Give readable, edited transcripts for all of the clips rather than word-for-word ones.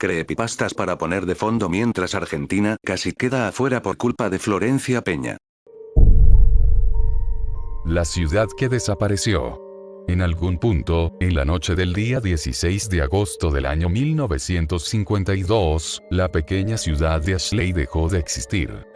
creepypastas para poner de fondo mientras Argentina casi queda afuera por culpa de Florencia Peña. La ciudad que desapareció. En algún punto, en la noche del día 16 de agosto del año 1952, la pequeña ciudad de Ashley dejó de existir.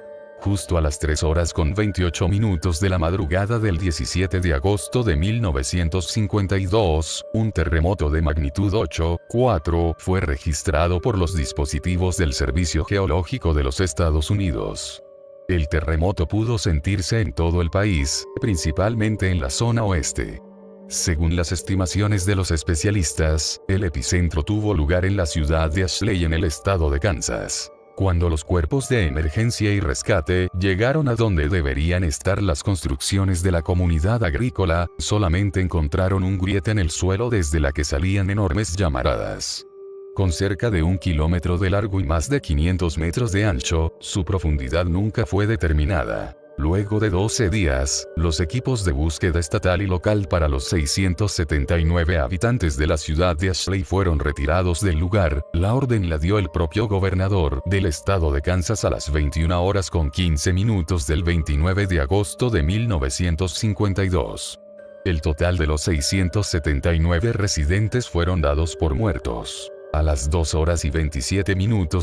Justo a las 3:28 de la madrugada del 17 de agosto de 1952, un terremoto de magnitud 8,4 fue registrado por los dispositivos del Servicio Geológico de los Estados Unidos. El terremoto pudo sentirse en todo el país, principalmente en la zona oeste. Según las estimaciones de los especialistas, el epicentro tuvo lugar en la ciudad de Ashley en el estado de Kansas. Cuando los cuerpos de emergencia y rescate llegaron a donde deberían estar las construcciones de la comunidad agrícola, solamente encontraron un grieta en el suelo desde la que salían enormes llamaradas. Con cerca de 1 kilómetro de largo y más de 500 metros de ancho, su profundidad nunca fue determinada. Luego de 12 días, los equipos de búsqueda estatal y local para los 679 habitantes de la ciudad de Ashley fueron retirados del lugar. La orden la dio el propio gobernador del estado de Kansas a las 21:15 del 29 de agosto de 1952. El total de los 679 residentes fueron dados por muertos. A las 2:27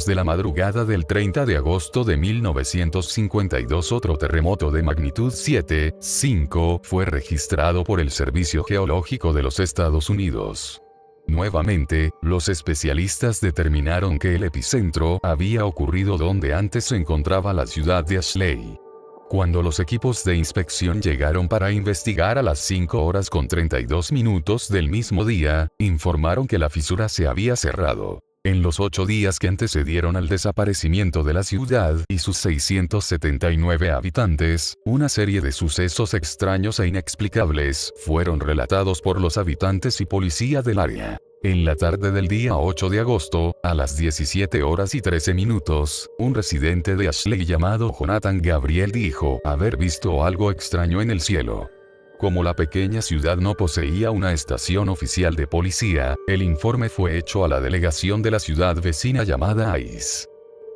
de la madrugada del 30 de agosto de 1952 otro terremoto de magnitud 7,5 fue registrado por el Servicio Geológico de los Estados Unidos. Nuevamente, los especialistas determinaron que el epicentro había ocurrido donde antes se encontraba la ciudad de Ashley. Cuando los equipos de inspección llegaron para investigar a las 5:32 del mismo día, informaron que la fisura se había cerrado. En los 8 días que antecedieron al desaparecimiento de la ciudad y sus 679 habitantes, una serie de sucesos extraños e inexplicables fueron relatados por los habitantes y policía del área. En la tarde del día 8 de agosto, a las 17:13, un residente de Ashley llamado Jonathan Gabriel dijo haber visto algo extraño en el cielo. Como la pequeña ciudad no poseía una estación oficial de policía, el informe fue hecho a la delegación de la ciudad vecina llamada ICE.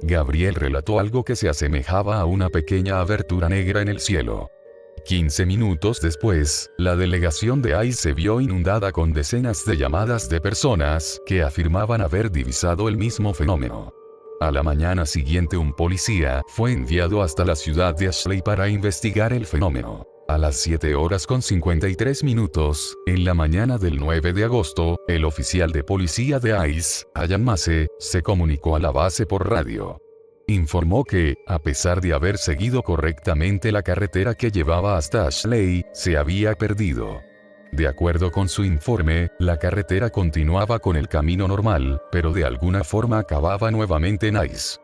Gabriel relató algo que se asemejaba a una pequeña abertura negra en el cielo. 15 minutos después, la delegación de ICE se vio inundada con decenas de llamadas de personas que afirmaban haber divisado el mismo fenómeno. A la mañana siguiente un policía fue enviado hasta la ciudad de Ashley para investigar el fenómeno. A las 7:53, en la mañana del 9 de agosto, el oficial de policía de ICE, Ian Massey, se comunicó a la base por radio. Informó que, a pesar de haber seguido correctamente la carretera que llevaba hasta Ashley, se había perdido. De acuerdo con su informe, la carretera continuaba con el camino normal, pero de alguna forma acababa nuevamente en ICE.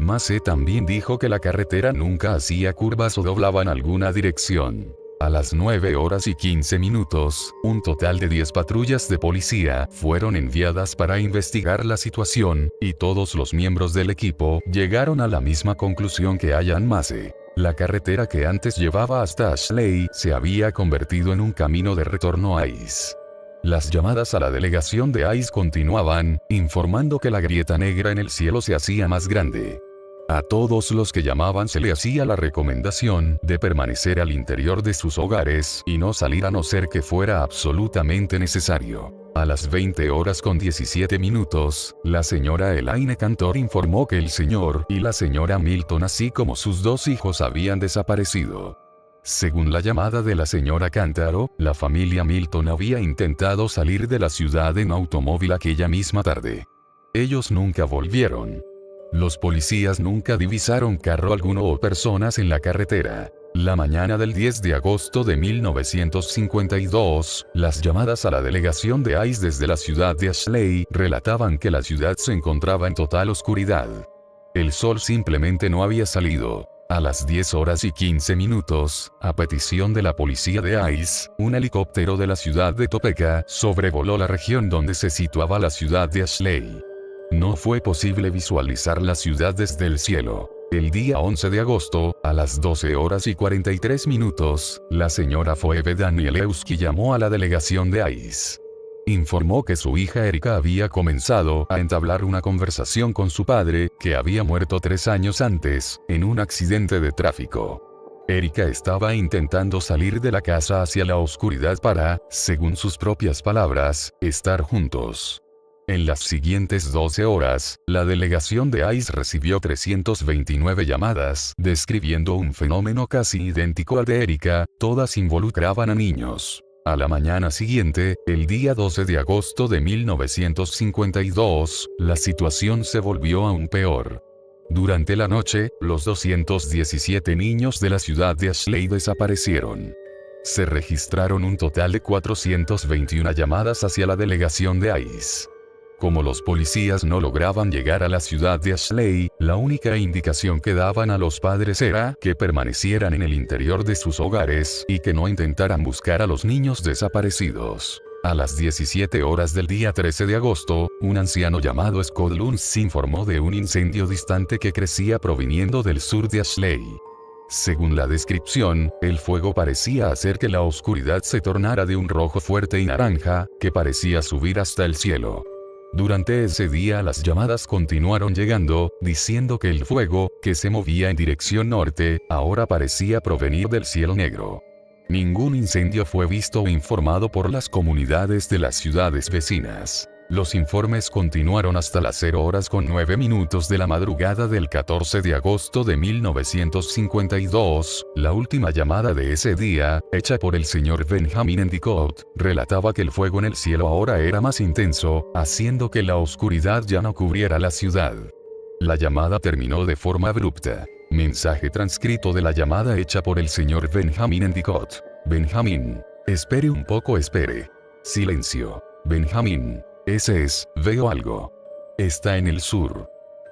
Massey también dijo que la carretera nunca hacía curvas o doblaba en alguna dirección. A las 9:15, un total de 10 patrullas de policía fueron enviadas para investigar la situación, y todos los miembros del equipo llegaron a la misma conclusión que Ian Massey. La carretera que antes llevaba hasta Ashley se había convertido en un camino de retorno a ICE. Las llamadas a la delegación de ICE continuaban, informando que la grieta negra en el cielo se hacía más grande. A todos los que llamaban se le hacía la recomendación de permanecer al interior de sus hogares y no salir a no ser que fuera absolutamente necesario. A las 20:17, la señora Elaine Cantor informó que el señor y la señora Milton, así como sus 2 hijos, habían desaparecido. Según la llamada de la señora Cántaro, la familia Milton había intentado salir de la ciudad en automóvil aquella misma tarde. Ellos nunca volvieron. Los policías nunca divisaron carro alguno o personas en la carretera. La mañana del 10 de agosto de 1952, las llamadas a la delegación de ICE desde la ciudad de Ashley relataban que la ciudad se encontraba en total oscuridad. El sol simplemente no había salido. A las 10:15, a petición de la policía de ICE, un helicóptero de la ciudad de Topeka sobrevoló la región donde se situaba la ciudad de Ashley. No fue posible visualizar la ciudad desde el cielo. El día 11 de agosto, a las 12:43, la señora Phoebe Danielewski llamó a la delegación de ICE. Informó que su hija Erika había comenzado a entablar una conversación con su padre, que había muerto 3 años antes, en un accidente de tráfico. Erika estaba intentando salir de la casa hacia la oscuridad para, según sus propias palabras, estar juntos. En las siguientes 12 horas, la delegación de ICE recibió 329 llamadas, describiendo un fenómeno casi idéntico al de Erika, todas involucraban a niños. A la mañana siguiente, el día 12 de agosto de 1952, la situación se volvió aún peor. Durante la noche, los 217 niños de la ciudad de Ashley desaparecieron. Se registraron un total de 421 llamadas hacia la delegación de ICE. Como los policías no lograban llegar a la ciudad de Ashley, la única indicación que daban a los padres era que permanecieran en el interior de sus hogares y que no intentaran buscar a los niños desaparecidos. A las 17 horas del día 13 de agosto, un anciano llamado Scott Luns informó de un incendio distante que crecía proviniendo del sur de Ashley. Según la descripción, el fuego parecía hacer que la oscuridad se tornara de un rojo fuerte y naranja, que parecía subir hasta el cielo. Durante ese día las llamadas continuaron llegando, diciendo que el fuego, que se movía en dirección norte, ahora parecía provenir del cielo negro. Ningún incendio fue visto o informado por las comunidades de las ciudades vecinas. Los informes continuaron hasta las 0:09 de la madrugada del 14 de agosto de 1952, la última llamada de ese día, hecha por el señor Benjamin Endicott, relataba que el fuego en el cielo ahora era más intenso, haciendo que la oscuridad ya no cubriera la ciudad. La llamada terminó de forma abrupta. Mensaje transcrito de la llamada hecha por el señor Benjamin Endicott. Benjamin. Espere un poco, espere. Silencio. Benjamin. Ese es, veo algo. Está en el sur.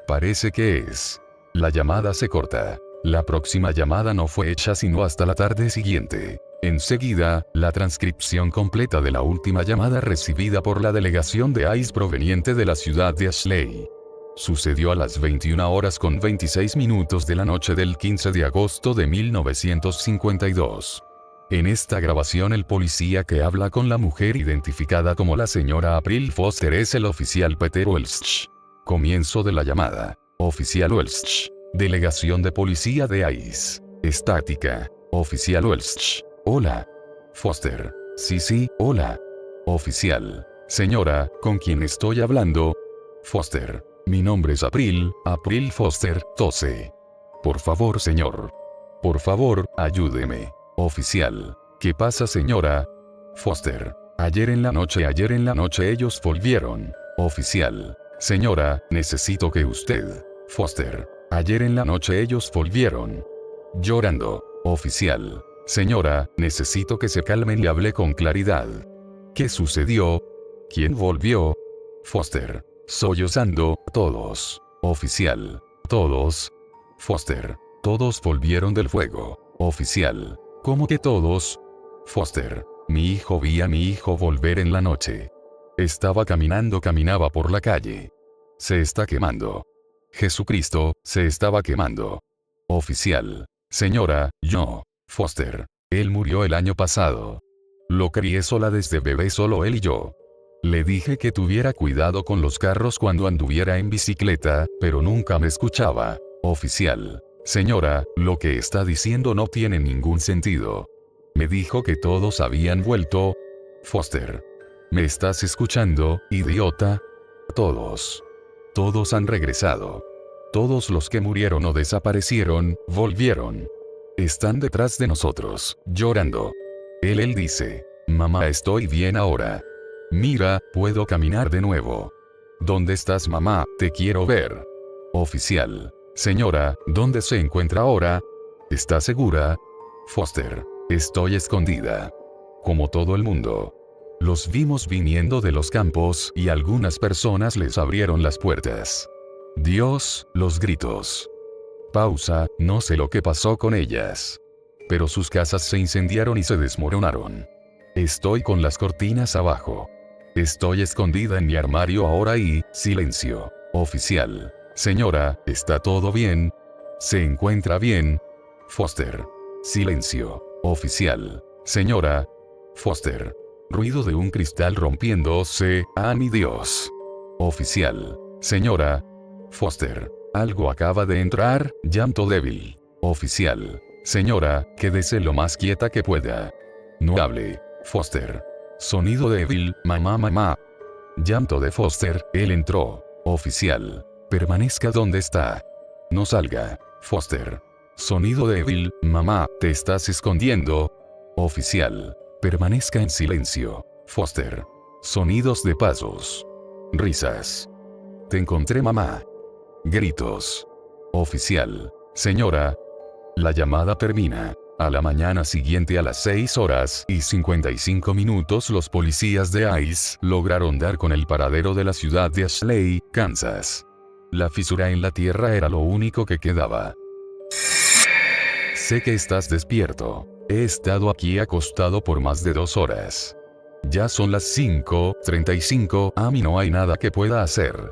Parece que es. La llamada se corta. La próxima llamada no fue hecha sino hasta la tarde siguiente. Enseguida, la transcripción completa de la última llamada recibida por la delegación de ICE proveniente de la ciudad de Ashley. Sucedió a las 21:26 de la noche del 15 de agosto de 1952. En esta grabación el policía que habla con la mujer identificada como la señora April Foster es el oficial Peter Welch. Comienzo de la llamada. Oficial Welch. Delegación de policía de ICE. Estática. Oficial Welch. Hola. Foster. Sí, hola. Oficial. Señora, ¿con quién estoy hablando? Foster. Mi nombre es April Foster, tose. Por favor, señor. Por favor, ayúdeme. Oficial. ¿Qué pasa, señora? Foster. Ayer en la noche ellos volvieron. Oficial. Señora, necesito que usted. Foster. Ayer en la noche ellos volvieron. Llorando. Oficial. Señora, necesito que se calmen y hable con claridad. ¿Qué sucedió? ¿Quién volvió? Foster. Sollozando, todos. Oficial. Todos. Foster. Todos volvieron del fuego. Oficial. ¿Cómo que todos? Foster. Vi a mi hijo volver en la noche. Caminaba por la calle. Se está quemando. Jesucristo, se estaba quemando. Oficial. Señora, yo. Foster. Él murió el año pasado. Lo crié sola desde bebé, solo él y yo. Le dije que tuviera cuidado con los carros cuando anduviera en bicicleta, pero nunca me escuchaba. Oficial. Señora, lo que está diciendo no tiene ningún sentido. Me dijo que todos habían vuelto. Foster. ¿Me estás escuchando, idiota? Todos. Todos han regresado. Todos los que murieron o desaparecieron, volvieron. Están detrás de nosotros, llorando. Él dice, mamá, estoy bien ahora. Mira, puedo caminar de nuevo. ¿Dónde estás, mamá? Te quiero ver. Oficial. Señora, ¿dónde se encuentra ahora? ¿Está segura? Foster. Estoy escondida. Como todo el mundo. Los vimos viniendo de los campos y algunas personas les abrieron las puertas. Dios, los gritos. Pausa, no sé lo que pasó con ellas. Pero sus casas se incendiaron y se desmoronaron. Estoy con las cortinas abajo. Estoy escondida en mi armario ahora y, silencio. Oficial. Señora, ¿está todo bien? ¿Se encuentra bien? Foster. Silencio. Oficial. Señora. Foster. Ruido de un cristal rompiéndose. ¡Ah, mi Dios! Oficial. Señora Foster. Algo acaba de entrar. Llanto débil. Oficial. Señora, quédese lo más quieta que pueda. No hable. Foster. Sonido débil. Mamá, mamá. Llanto de Foster. Él entró. Oficial. Permanezca donde está. No salga. Foster. Sonido débil. Mamá, ¿te estás escondiendo? Oficial. Permanezca en silencio. Foster. Sonidos de pasos. Risas. Te encontré, mamá. Gritos. Oficial. Señora. La llamada termina. A la mañana siguiente a las 6:55 los policías de ICE lograron dar con el paradero de la ciudad de Ashley, Kansas. La fisura en la tierra era lo único que quedaba. Sé que estás despierto. He estado aquí acostado por más de 2 horas. Ya son las 5:35. A mí no hay nada que pueda hacer.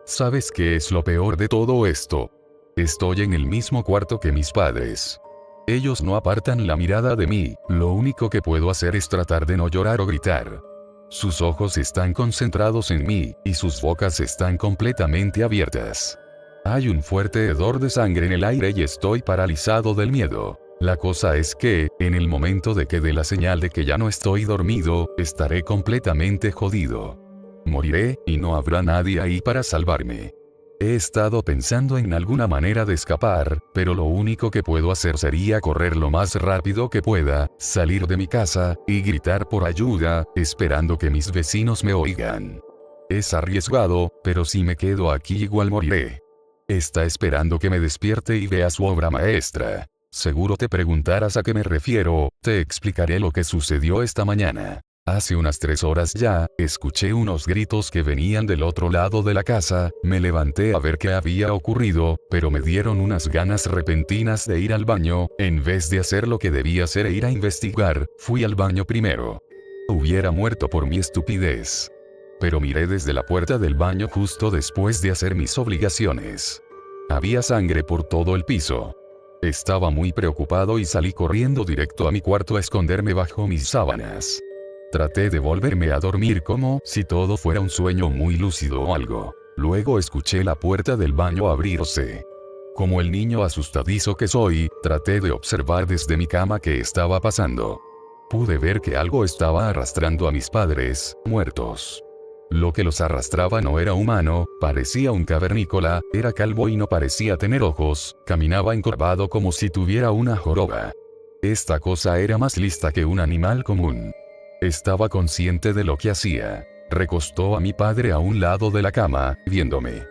¿Sabes qué es lo peor de todo esto? Estoy en el mismo cuarto que mis padres. Ellos no apartan la mirada de mí, lo único que puedo hacer es tratar de no llorar o gritar. Sus ojos están concentrados en mí, y sus bocas están completamente abiertas. Hay un fuerte hedor de sangre en el aire y estoy paralizado del miedo. La cosa es que, en el momento de que dé la señal de que ya no estoy dormido, estaré completamente jodido. Moriré, y no habrá nadie ahí para salvarme. He estado pensando en alguna manera de escapar, pero lo único que puedo hacer sería correr lo más rápido que pueda, salir de mi casa, y gritar por ayuda, esperando que mis vecinos me oigan. Es arriesgado, pero si me quedo aquí igual moriré. Está esperando que me despierte y vea su obra maestra. Seguro te preguntarás a qué me refiero, te explicaré lo que sucedió esta mañana. Hace unas 3 horas ya, escuché unos gritos que venían del otro lado de la casa, me levanté a ver qué había ocurrido, pero me dieron unas ganas repentinas de ir al baño, en vez de hacer lo que debía hacer e ir a investigar, fui al baño primero. Hubiera muerto por mi estupidez. Pero miré desde la puerta del baño justo después de hacer mis obligaciones. Había sangre por todo el piso. Estaba muy preocupado y salí corriendo directo a mi cuarto a esconderme bajo mis sábanas. Traté de volverme a dormir como si todo fuera un sueño muy lúcido o algo. Luego escuché la puerta del baño abrirse. Como el niño asustadizo que soy, traté de observar desde mi cama qué estaba pasando. Pude ver que algo estaba arrastrando a mis padres, muertos. Lo que los arrastraba no era humano, parecía un cavernícola, era calvo y no parecía tener ojos, caminaba encorvado como si tuviera una joroba. Esta cosa era más lista que un animal común. Estaba consciente de lo que hacía. Recostó a mi padre a un lado de la cama, viéndome.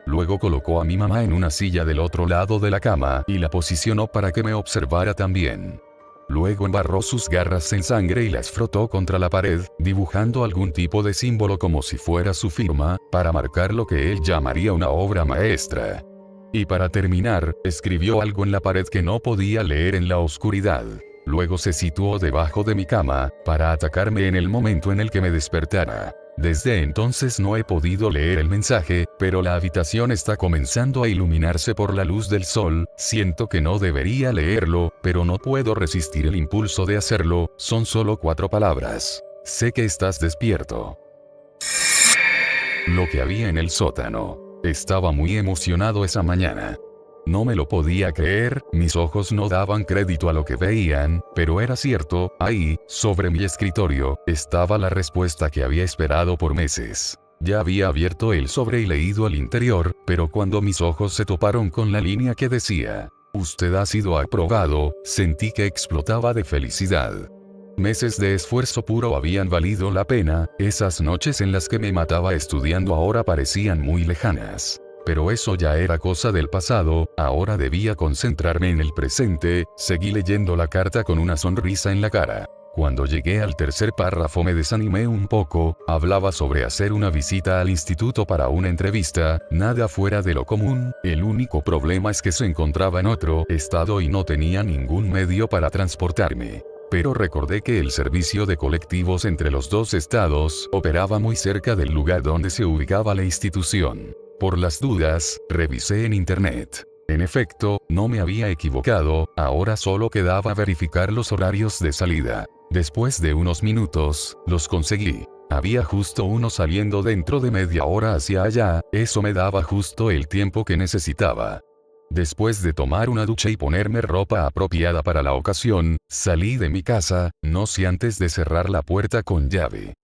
Luego colocó a mi mamá en una silla del otro lado de la cama y la posicionó para que me observara también. Luego embarró sus garras en sangre y las frotó contra la pared, dibujando algún tipo de símbolo como si fuera su firma, para marcar lo que él llamaría una obra maestra. Y para terminar, escribió algo en la pared que no podía leer en la oscuridad. Luego se situó debajo de mi cama, para atacarme en el momento en el que me despertara. Desde entonces no he podido leer el mensaje, pero la habitación está comenzando a iluminarse por la luz del sol, siento que no debería leerlo, pero no puedo resistir el impulso de hacerlo, son solo 4 palabras. Sé que estás despierto. Lo que había en el sótano. Estaba muy emocionado esa mañana. No me lo podía creer, mis ojos no daban crédito a lo que veían, pero era cierto, ahí, sobre mi escritorio, estaba la respuesta que había esperado por meses. Ya había abierto el sobre y leído el interior, pero cuando mis ojos se toparon con la línea que decía, "Usted ha sido aprobado", sentí que explotaba de felicidad. Meses de esfuerzo puro habían valido la pena, esas noches en las que me mataba estudiando ahora parecían muy lejanas. Pero eso ya era cosa del pasado, ahora debía concentrarme en el presente, seguí leyendo la carta con una sonrisa en la cara. Cuando llegué al tercer párrafo me desanimé un poco, hablaba sobre hacer una visita al instituto para una entrevista, nada fuera de lo común, el único problema es que se encontraba en otro estado y no tenía ningún medio para transportarme. Pero recordé que el servicio de colectivos entre los 2 estados operaba muy cerca del lugar donde se ubicaba la institución. Por las dudas, revisé en internet. En efecto, no me había equivocado, ahora solo quedaba verificar los horarios de salida. Después de unos minutos, los conseguí. Había justo uno saliendo dentro de media hora hacia allá, eso me daba justo el tiempo que necesitaba. Después de tomar una ducha y ponerme ropa apropiada para la ocasión, salí de mi casa, no sin antes de cerrar la puerta con llave.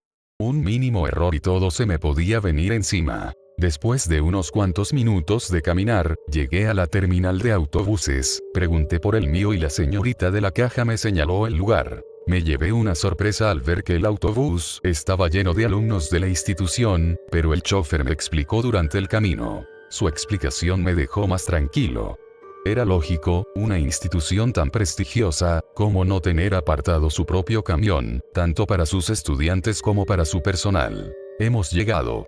Un mínimo error y todo se me podía venir encima. Después de unos cuantos minutos de caminar, llegué a la terminal de autobuses, pregunté por el mío y la señorita de la caja me señaló el lugar. Me llevé una sorpresa al ver que el autobús estaba lleno de alumnos de la institución, pero el chofer me explicó durante el camino. Su explicación me dejó más tranquilo. Era lógico, una institución tan prestigiosa, como no tener apartado su propio camión, tanto para sus estudiantes como para su personal. Hemos llegado.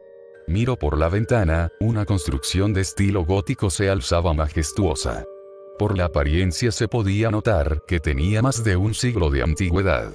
Miro por la ventana, una construcción de estilo gótico se alzaba majestuosa. Por la apariencia se podía notar que tenía más de un siglo de antigüedad.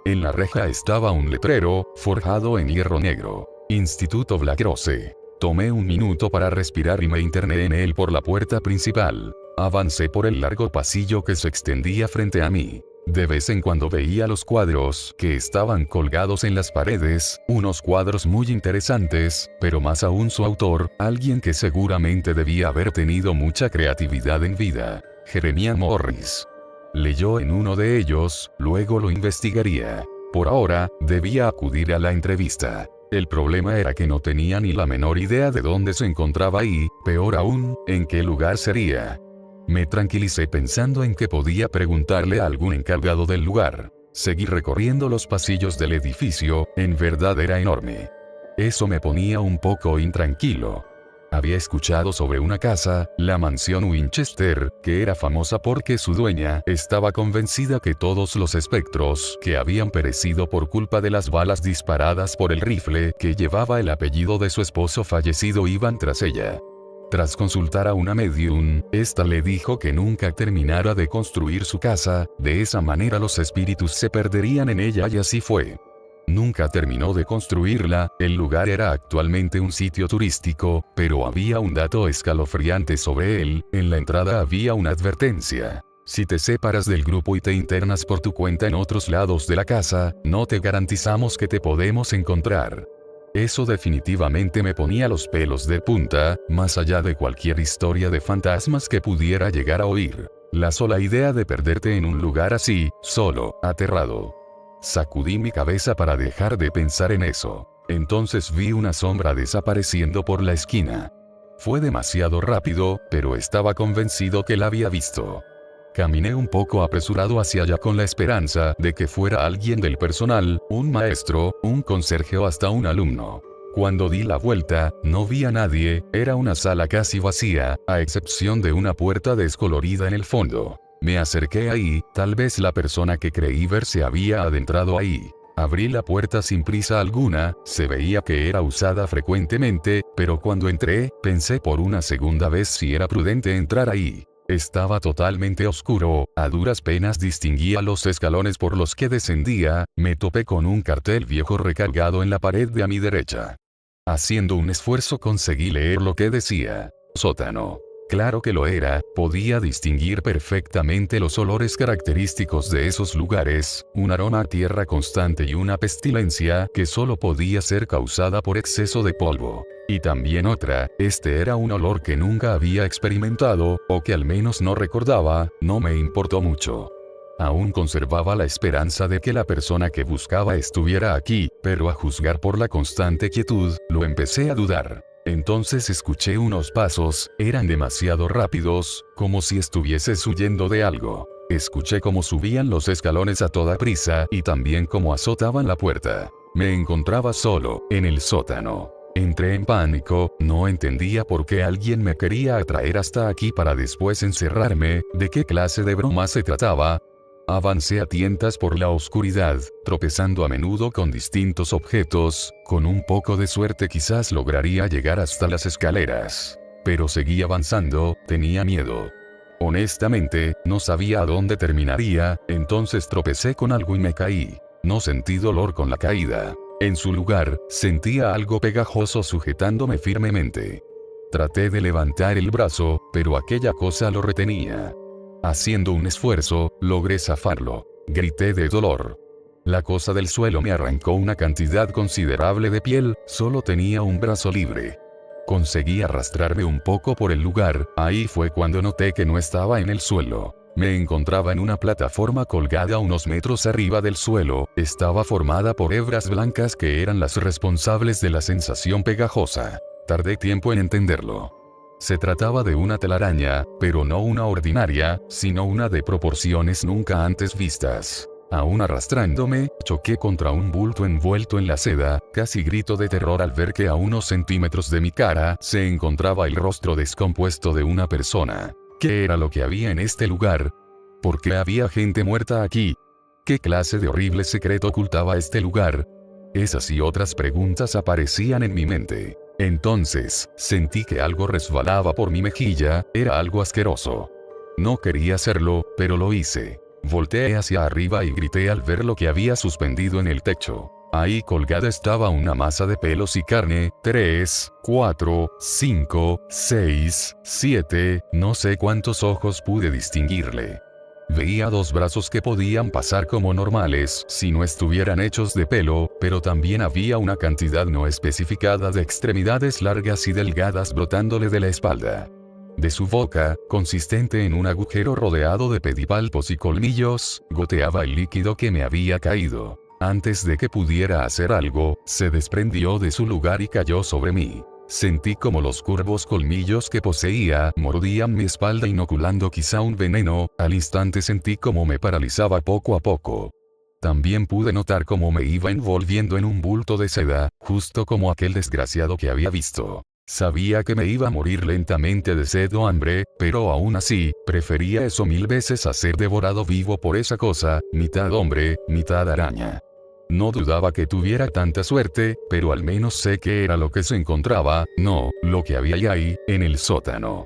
En la reja estaba un letrero, forjado en hierro negro. Instituto Black Rose. Tomé un minuto para respirar y me interné en él por la puerta principal. Avancé por el largo pasillo que se extendía frente a mí. De vez en cuando veía los cuadros que estaban colgados en las paredes, unos cuadros muy interesantes, pero más aún su autor, alguien que seguramente debía haber tenido mucha creatividad en vida. Jeremiah Morris. Leyó en uno de ellos, luego lo investigaría. Por ahora, debía acudir a la entrevista. El problema era que no tenía ni la menor idea de dónde se encontraba y, peor aún, en qué lugar sería. Me tranquilicé pensando en que podía preguntarle a algún encargado del lugar. Seguí recorriendo los pasillos del edificio, en verdad era enorme. Eso me ponía un poco intranquilo. Había escuchado sobre una casa, la mansión Winchester, que era famosa porque su dueña estaba convencida que todos los espectros que habían perecido por culpa de las balas disparadas por el rifle que llevaba el apellido de su esposo fallecido iban tras ella. Tras consultar a una medium, esta le dijo que nunca terminara de construir su casa, de esa manera los espíritus se perderían en ella y así fue. Nunca terminó de construirla, el lugar era actualmente un sitio turístico, pero había un dato escalofriante sobre él, en la entrada había una advertencia. Si te separas del grupo y te internas por tu cuenta en otros lados de la casa, no te garantizamos que te podemos encontrar. Eso definitivamente me ponía los pelos de punta, más allá de cualquier historia de fantasmas que pudiera llegar a oír. La sola idea de perderte en un lugar así, solo, aterrado. Sacudí mi cabeza para dejar de pensar en eso. Entonces vi una sombra desapareciendo por la esquina. Fue demasiado rápido, pero estaba convencido que la había visto. Caminé un poco apresurado hacia allá con la esperanza de que fuera alguien del personal, un maestro, un conserje o hasta un alumno. Cuando di la vuelta, no vi a nadie, era una sala casi vacía, a excepción de una puerta descolorida en el fondo. Me acerqué ahí, tal vez la persona que creí ver se había adentrado ahí. Abrí la puerta sin prisa alguna, se veía que era usada frecuentemente, pero cuando entré, pensé por una segunda vez si era prudente entrar ahí. Estaba totalmente oscuro, a duras penas distinguía los escalones por los que descendía, me topé con un cartel viejo recargado en la pared de a mi derecha. Haciendo un esfuerzo conseguí leer lo que decía. Sótano. Claro que lo era, podía distinguir perfectamente los olores característicos de esos lugares, un aroma a tierra constante y una pestilencia que solo podía ser causada por exceso de polvo. Y también otra, este era un olor que nunca había experimentado, o que al menos no recordaba, no me importó mucho. Aún conservaba la esperanza de que la persona que buscaba estuviera aquí, pero a juzgar por la constante quietud, lo empecé a dudar. Entonces escuché unos pasos, eran demasiado rápidos, como si estuvieses huyendo de algo. Escuché cómo subían los escalones a toda prisa y también cómo azotaban la puerta. Me encontraba solo, en el sótano. Entré en pánico, no entendía por qué alguien me quería atraer hasta aquí para después encerrarme, de qué clase de broma se trataba. Avancé a tientas por la oscuridad, tropezando a menudo con distintos objetos, con un poco de suerte quizás lograría llegar hasta las escaleras. Pero seguí avanzando, tenía miedo. Honestamente, no sabía a dónde terminaría, entonces tropecé con algo y me caí. No sentí dolor con la caída. En su lugar, sentía algo pegajoso sujetándome firmemente. Traté de levantar el brazo, pero aquella cosa lo retenía. Haciendo un esfuerzo, logré zafarlo. Grité de dolor. La cosa del suelo me arrancó una cantidad considerable de piel, solo tenía un brazo libre. Conseguí arrastrarme un poco por el lugar, ahí fue cuando noté que no estaba en el suelo. Me encontraba en una plataforma colgada unos metros arriba del suelo, estaba formada por hebras blancas que eran las responsables de la sensación pegajosa. Tardé tiempo en entenderlo. Se trataba de una telaraña, pero no una ordinaria, sino una de proporciones nunca antes vistas. Aún arrastrándome, choqué contra un bulto envuelto en la seda, casi grito de terror al ver que a unos centímetros de mi cara se encontraba el rostro descompuesto de una persona. ¿Qué era lo que había en este lugar? ¿Por qué había gente muerta aquí? ¿Qué clase de horrible secreto ocultaba este lugar? Esas y otras preguntas aparecían en mi mente. Entonces, sentí que algo resbalaba por mi mejilla, era algo asqueroso. No quería hacerlo, pero lo hice. Volteé hacia arriba y grité al ver lo que había suspendido en el techo. Ahí colgada estaba una masa de pelos y carne, 3, 4, 5, 6, 7, no sé cuántos ojos pude distinguirle. Veía dos brazos que podían pasar como normales si no estuvieran hechos de pelo, pero también había una cantidad no especificada de extremidades largas y delgadas brotándole de la espalda. De su boca, consistente en un agujero rodeado de pedipalpos y colmillos, goteaba el líquido que me había caído. Antes de que pudiera hacer algo, se desprendió de su lugar y cayó sobre mí. Sentí como los curvos colmillos que poseía mordían mi espalda inoculando quizá un veneno, al instante sentí como me paralizaba poco a poco. También pude notar cómo me iba envolviendo en un bulto de seda, justo como aquel desgraciado que había visto. Sabía que me iba a morir lentamente de sed o hambre, pero aún así, prefería eso 1000 veces a ser devorado vivo por esa cosa, mitad hombre, mitad araña. No dudaba que tuviera tanta suerte, pero al menos sé qué era lo que se encontraba, no, lo que había ahí, en el sótano.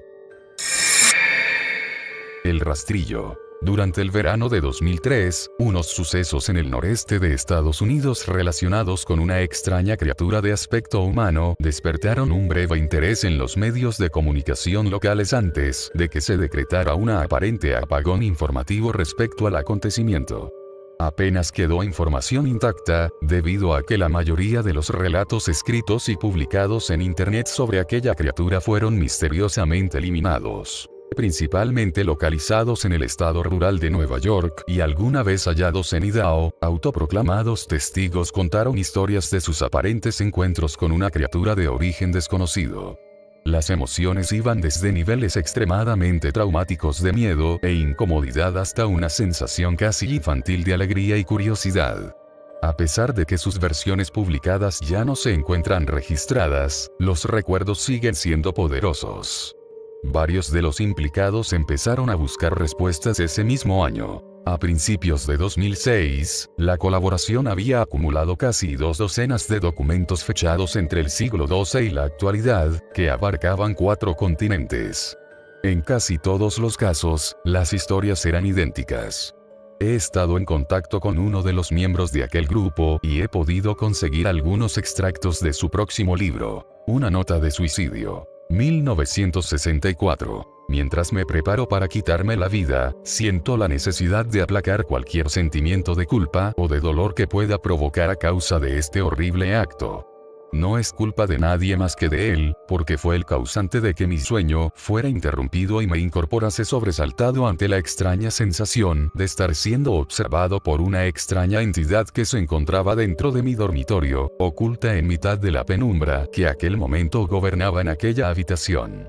El rastrillo. Durante el verano de 2003, unos sucesos en el noreste de Estados Unidos relacionados con una extraña criatura de aspecto humano despertaron un breve interés en los medios de comunicación locales antes de que se decretara una aparente apagón informativo respecto al acontecimiento. Apenas quedó información intacta, debido a que la mayoría de los relatos escritos y publicados en Internet sobre aquella criatura fueron misteriosamente eliminados. Principalmente localizados en el estado rural de Nueva York y alguna vez hallados en Idaho, autoproclamados testigos contaron historias de sus aparentes encuentros con una criatura de origen desconocido. Las emociones iban desde niveles extremadamente traumáticos de miedo e incomodidad hasta una sensación casi infantil de alegría y curiosidad. A pesar de que sus versiones publicadas ya no se encuentran registradas, los recuerdos siguen siendo poderosos. Varios de los implicados empezaron a buscar respuestas ese mismo año. A principios de 2006, la colaboración había acumulado casi 2 docenas de documentos fechados entre el siglo XII y la actualidad, que abarcaban 4 continentes. En casi todos los casos, las historias eran idénticas. He estado en contacto con uno de los miembros de aquel grupo y he podido conseguir algunos extractos de su próximo libro, Una nota de suicidio. 1964. Mientras me preparo para quitarme la vida, siento la necesidad de aplacar cualquier sentimiento de culpa o de dolor que pueda provocar a causa de este horrible acto. No es culpa de nadie más que de él, porque fue el causante de que mi sueño fuera interrumpido y me incorporase sobresaltado ante la extraña sensación de estar siendo observado por una extraña entidad que se encontraba dentro de mi dormitorio, oculta en mitad de la penumbra que aquel momento gobernaba en aquella habitación.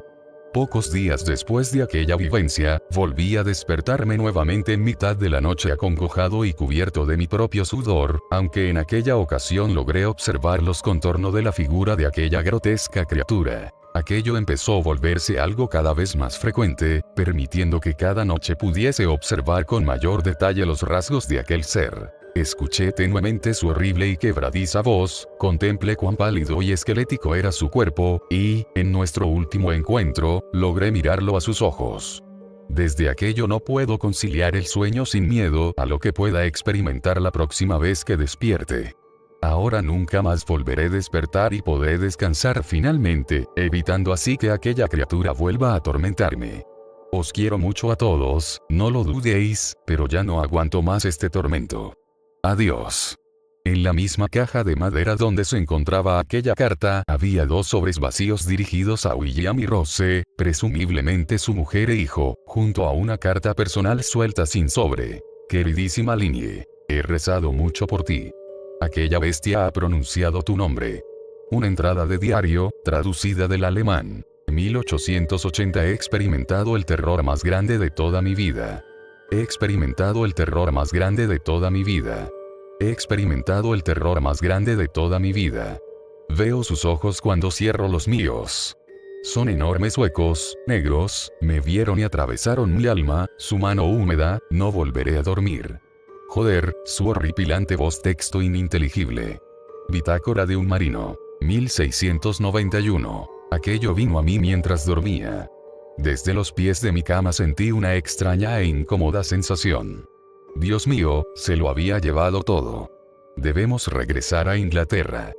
Pocos días después de aquella vivencia, volví a despertarme nuevamente en mitad de la noche acongojado y cubierto de mi propio sudor, aunque en aquella ocasión logré observar los contornos de la figura de aquella grotesca criatura. Aquello empezó a volverse algo cada vez más frecuente, permitiendo que cada noche pudiese observar con mayor detalle los rasgos de aquel ser. Escuché tenuemente su horrible y quebradiza voz, contemplé cuán pálido y esquelético era su cuerpo, y, en nuestro último encuentro, logré mirarlo a sus ojos. Desde aquello no puedo conciliar el sueño sin miedo a lo que pueda experimentar la próxima vez que despierte. Ahora nunca más volveré a despertar y podré descansar finalmente, evitando así que aquella criatura vuelva a atormentarme. Os quiero mucho a todos, no lo dudéis, pero ya no aguanto más este tormento. Adiós. En la misma caja de madera donde se encontraba aquella carta, había 2 sobres vacíos dirigidos a William y Rose, presumiblemente su mujer e hijo, junto a una carta personal suelta sin sobre. Queridísima Linnie, he rezado mucho por ti. Aquella bestia ha pronunciado tu nombre. Una entrada de diario, traducida del alemán. 1880. He experimentado el terror más grande de toda mi vida. He experimentado el terror más grande de toda mi vida. He experimentado el terror más grande de toda mi vida. Veo sus ojos cuando cierro los míos. Son enormes huecos, negros, me vieron y atravesaron mi alma, su mano húmeda, no volveré a dormir. Joder, su horripilante voz, texto ininteligible. Bitácora de un marino. 1691. Aquello vino a mí mientras dormía. Desde los pies de mi cama sentí una extraña e incómoda sensación. Dios mío, se lo había llevado todo. Debemos regresar a Inglaterra.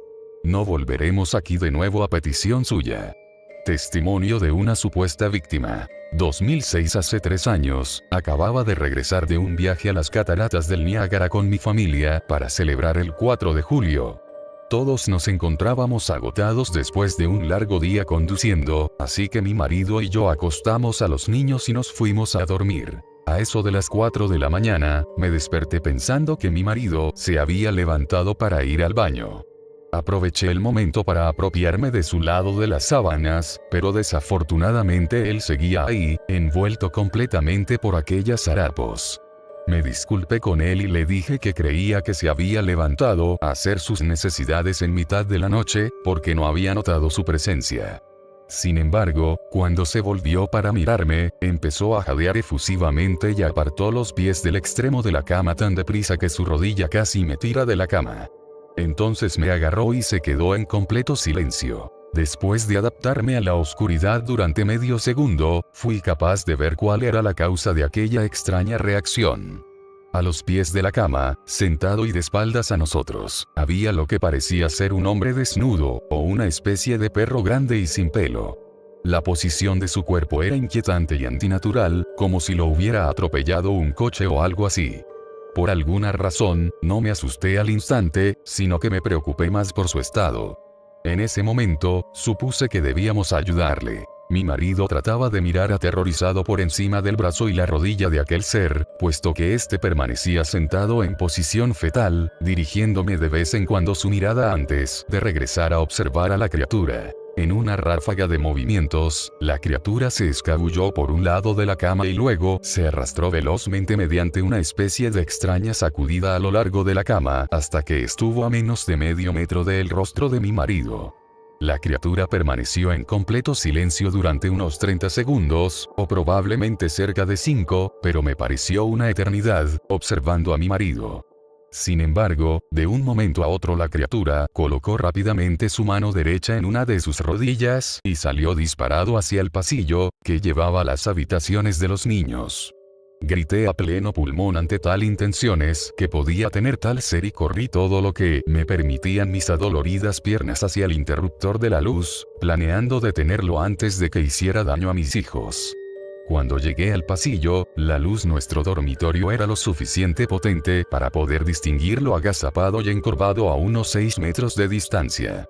No volveremos aquí de nuevo a petición suya. Testimonio de una supuesta víctima. 2006. Hace 3 años, acababa de regresar de un viaje a las cataratas del Niágara con mi familia para celebrar el 4 de julio. Todos nos encontrábamos agotados después de un largo día conduciendo, así que mi marido y yo acostamos a los niños y nos fuimos a dormir. A eso de las 4 de la mañana, me desperté pensando que mi marido se había levantado para ir al baño. Aproveché el momento para apropiarme de su lado de las sábanas, pero desafortunadamente él seguía ahí, envuelto completamente por aquellos harapos. Me disculpé con él y le dije que creía que se había levantado a hacer sus necesidades en mitad de la noche, porque no había notado su presencia. Sin embargo, cuando se volvió para mirarme, empezó a jadear efusivamente y apartó los pies del extremo de la cama tan deprisa que su rodilla casi me tira de la cama. Entonces me agarró y se quedó en completo silencio. Después de adaptarme a la oscuridad durante medio segundo, fui capaz de ver cuál era la causa de aquella extraña reacción. A los pies de la cama, sentado y de espaldas a nosotros, había lo que parecía ser un hombre desnudo, o una especie de perro grande y sin pelo. La posición de su cuerpo era inquietante y antinatural, como si lo hubiera atropellado un coche o algo así. Por alguna razón, no me asusté al instante, sino que me preocupé más por su estado. En ese momento, supuse que debíamos ayudarle. Mi marido trataba de mirar aterrorizado por encima del brazo y la rodilla de aquel ser, puesto que éste permanecía sentado en posición fetal, dirigiéndome de vez en cuando su mirada antes de regresar a observar a la criatura. En una ráfaga de movimientos, la criatura se escabulló por un lado de la cama y luego se arrastró velozmente mediante una especie de extraña sacudida a lo largo de la cama hasta que estuvo a menos de medio metro del rostro de mi marido. La criatura permaneció en completo silencio durante unos 30 segundos, o probablemente cerca de 5, pero me pareció una eternidad, observando a mi marido. Sin embargo, de un momento a otro la criatura colocó rápidamente su mano derecha en una de sus rodillas y salió disparado hacia el pasillo, que llevaba a las habitaciones de los niños. Grité a pleno pulmón ante tal intenciones que podía tener tal ser y corrí todo lo que me permitían mis adoloridas piernas hacia el interruptor de la luz, planeando detenerlo antes de que hiciera daño a mis hijos. Cuando llegué al pasillo, la luz nuestro dormitorio era lo suficiente potente para poder distinguirlo agazapado y encorvado a unos 6 metros de distancia.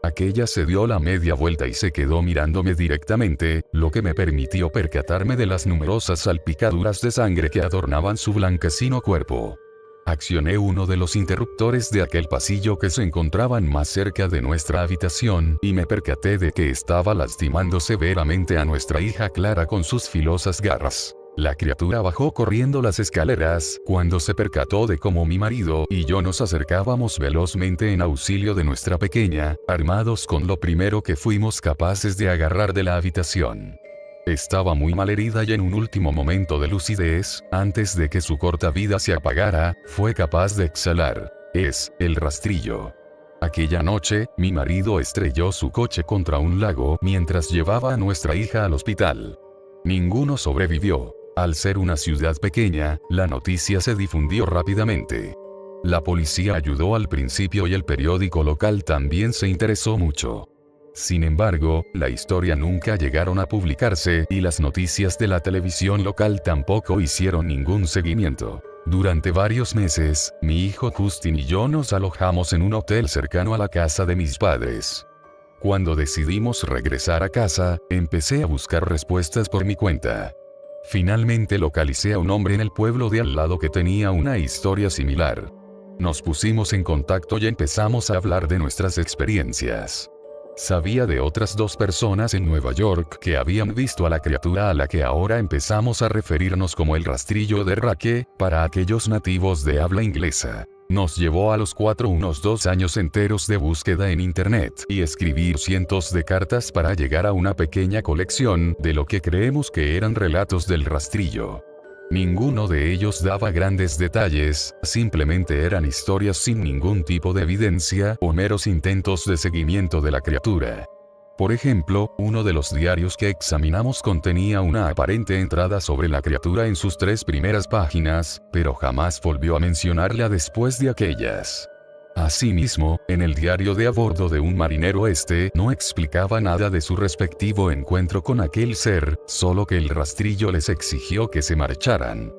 Aquella se dio la media vuelta y se quedó mirándome directamente, lo que me permitió percatarme de las numerosas salpicaduras de sangre que adornaban su blanquecino cuerpo. Accioné uno de los interruptores de aquel pasillo que se encontraban más cerca de nuestra habitación y me percaté de que estaba lastimando severamente a nuestra hija Clara con sus filosas garras. La criatura bajó corriendo las escaleras cuando se percató de cómo mi marido y yo nos acercábamos velozmente en auxilio de nuestra pequeña, armados con lo primero que fuimos capaces de agarrar de la habitación. Estaba muy malherida y en un último momento de lucidez, antes de que su corta vida se apagara, fue capaz de exhalar. Es el rastrillo. Aquella noche, mi marido estrelló su coche contra un lago mientras llevaba a nuestra hija al hospital. Ninguno sobrevivió. Al ser una ciudad pequeña, la noticia se difundió rápidamente. La policía ayudó al principio y el periódico local también se interesó mucho. Sin embargo, la historia nunca llegaron a publicarse y las noticias de la televisión local tampoco hicieron ningún seguimiento. Durante varios meses, mi hijo Justin y yo nos alojamos en un hotel cercano a la casa de mis padres. Cuando decidimos regresar a casa, empecé a buscar respuestas por mi cuenta. Finalmente localicé a un hombre en el pueblo de al lado que tenía una historia similar. Nos pusimos en contacto y empezamos a hablar de nuestras experiencias. Sabía de otras 2 personas en Nueva York que habían visto a la criatura a la que ahora empezamos a referirnos como el rastrillo de Rake, para aquellos nativos de habla inglesa. Nos llevó a los 4 unos 2 años enteros de búsqueda en internet y escribir cientos de cartas para llegar a una pequeña colección de lo que creemos que eran relatos del rastrillo. Ninguno de ellos daba grandes detalles, simplemente eran historias sin ningún tipo de evidencia o meros intentos de seguimiento de la criatura. Por ejemplo, uno de los diarios que examinamos contenía una aparente entrada sobre la criatura en sus 3 primeras páginas, pero jamás volvió a mencionarla después de aquellas. Asimismo, en el diario de a bordo de un marinero no explicaba nada de su respectivo encuentro con aquel ser, solo que el rastrillo les exigió que se marcharan.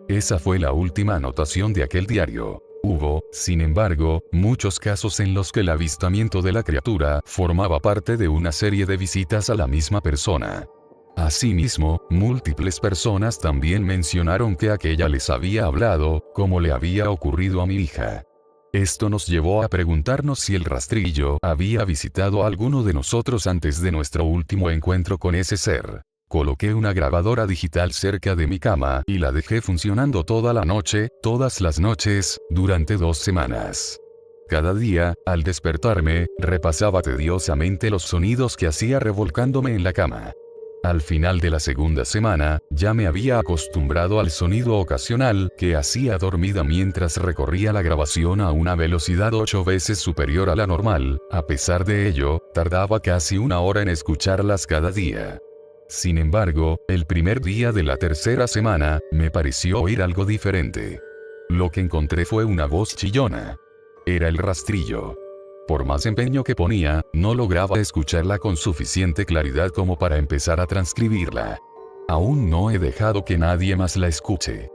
Esa fue la última anotación de aquel diario. Hubo, sin embargo, muchos casos en los que el avistamiento de la criatura formaba parte de una serie de visitas a la misma persona. Asimismo, múltiples personas también mencionaron que aquella les había hablado, como le había ocurrido a mi hija. Esto nos llevó a preguntarnos si el rastrillo había visitado a alguno de nosotros antes de nuestro último encuentro con ese ser. Coloqué una grabadora digital cerca de mi cama y la dejé funcionando toda la noche, todas las noches, durante 2 semanas. Cada día, al despertarme, repasaba tediosamente los sonidos que hacía revolcándome en la cama. Al final de la segunda semana, ya me había acostumbrado al sonido ocasional que hacía dormida mientras recorría la grabación a una velocidad 8 veces superior a la normal. A pesar de ello, tardaba casi 1 hora en escucharlas cada día. Sin embargo, el primer día de la tercera semana, me pareció oír algo diferente. Lo que encontré fue una voz chillona. Era el rastrillo. Por más empeño que ponía, no lograba escucharla con suficiente claridad como para empezar a transcribirla. Aún no he dejado que nadie más la escuche.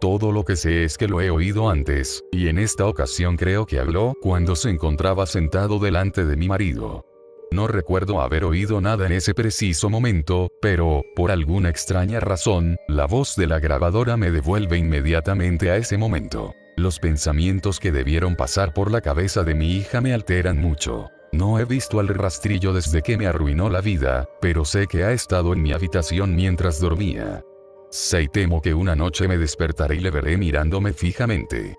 Todo lo que sé es que lo he oído antes, y en esta ocasión creo que habló cuando se encontraba sentado delante de mi marido. No recuerdo haber oído nada en ese preciso momento, pero, por alguna extraña razón, la voz de la grabadora me devuelve inmediatamente a ese momento. Los pensamientos que debieron pasar por la cabeza de mi hija me alteran mucho. No he visto al rastrillo desde que me arruinó la vida, pero sé que ha estado en mi habitación mientras dormía. Sé y temo que una noche me despertaré y le veré mirándome fijamente.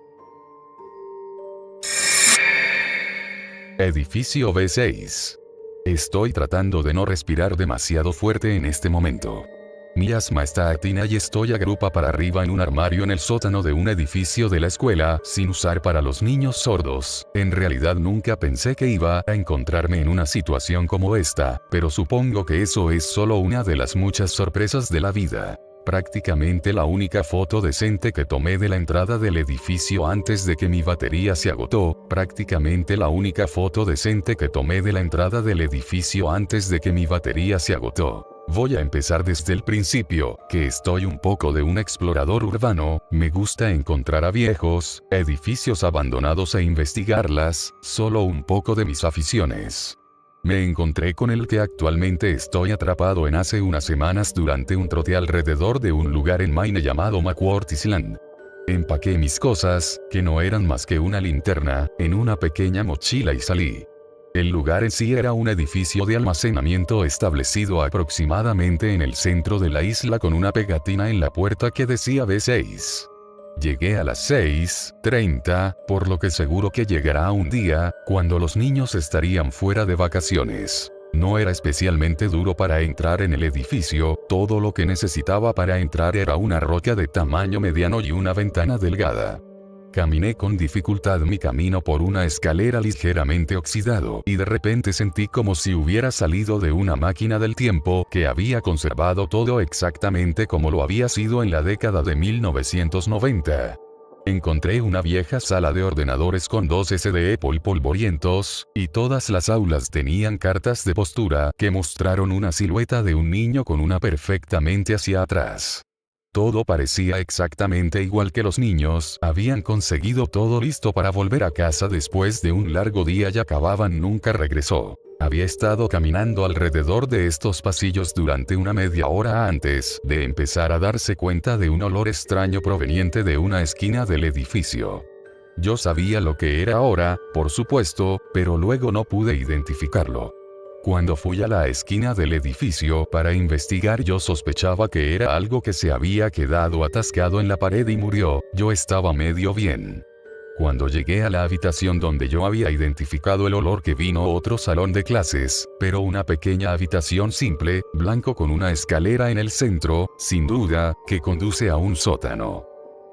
Edificio B6. Estoy tratando de no respirar demasiado fuerte en este momento. Mi asma está actina y estoy agrupa para arriba en un armario en el sótano de un edificio de la escuela, sin usar para los niños sordos. En realidad nunca pensé que iba a encontrarme en una situación como esta, pero supongo que eso es solo una de las muchas sorpresas de la vida. Prácticamente la única foto decente que tomé de la entrada del edificio antes de que mi batería se agotó. Prácticamente la única foto decente que tomé de la entrada del edificio antes de que mi batería se agotó. Voy a empezar desde el principio, que estoy un poco de un explorador urbano, me gusta encontrar a viejos, edificios abandonados e investigarlas, solo un poco de mis aficiones. Me encontré con el que actualmente estoy atrapado en hace unas semanas durante un trote alrededor de un lugar en Maine llamado McWhorter Island. Empaqué mis cosas, que no eran más que una linterna, en una pequeña mochila y salí. El lugar en sí era un edificio de almacenamiento establecido aproximadamente en el centro de la isla con una pegatina en la puerta que decía B6. Llegué a las 6:30, por lo que seguro que llegará un día, cuando los niños estarían fuera de vacaciones. No era especialmente duro para entrar en el edificio, todo lo que necesitaba para entrar era una roca de tamaño mediano y una ventana delgada. Caminé con dificultad mi camino por una escalera ligeramente oxidado y de repente sentí como si hubiera salido de una máquina del tiempo que había conservado todo exactamente como lo había sido en la década de 1990. Encontré una vieja sala de ordenadores con 2 SD polvorientos, y todas las aulas tenían cartas de postura que mostraron una silueta de un niño con una perfectamente hacia atrás. Todo parecía exactamente igual que los niños habían conseguido todo listo para volver a casa después de un largo día y acababan nunca regresó. Había estado caminando alrededor de estos pasillos durante una media hora antes de empezar a darse cuenta de un olor extraño proveniente de una esquina del edificio. Yo sabía lo que era ahora, por supuesto, pero luego no pude identificarlo. Cuando fui a la esquina del edificio para investigar, yo sospechaba que era algo que se había quedado atascado en la pared y murió. Yo estaba medio bien. Cuando llegué a la habitación donde yo había identificado el olor, que vino otro salón de clases, pero una pequeña habitación simple, blanco con una escalera en el centro, sin duda, que conduce a un sótano.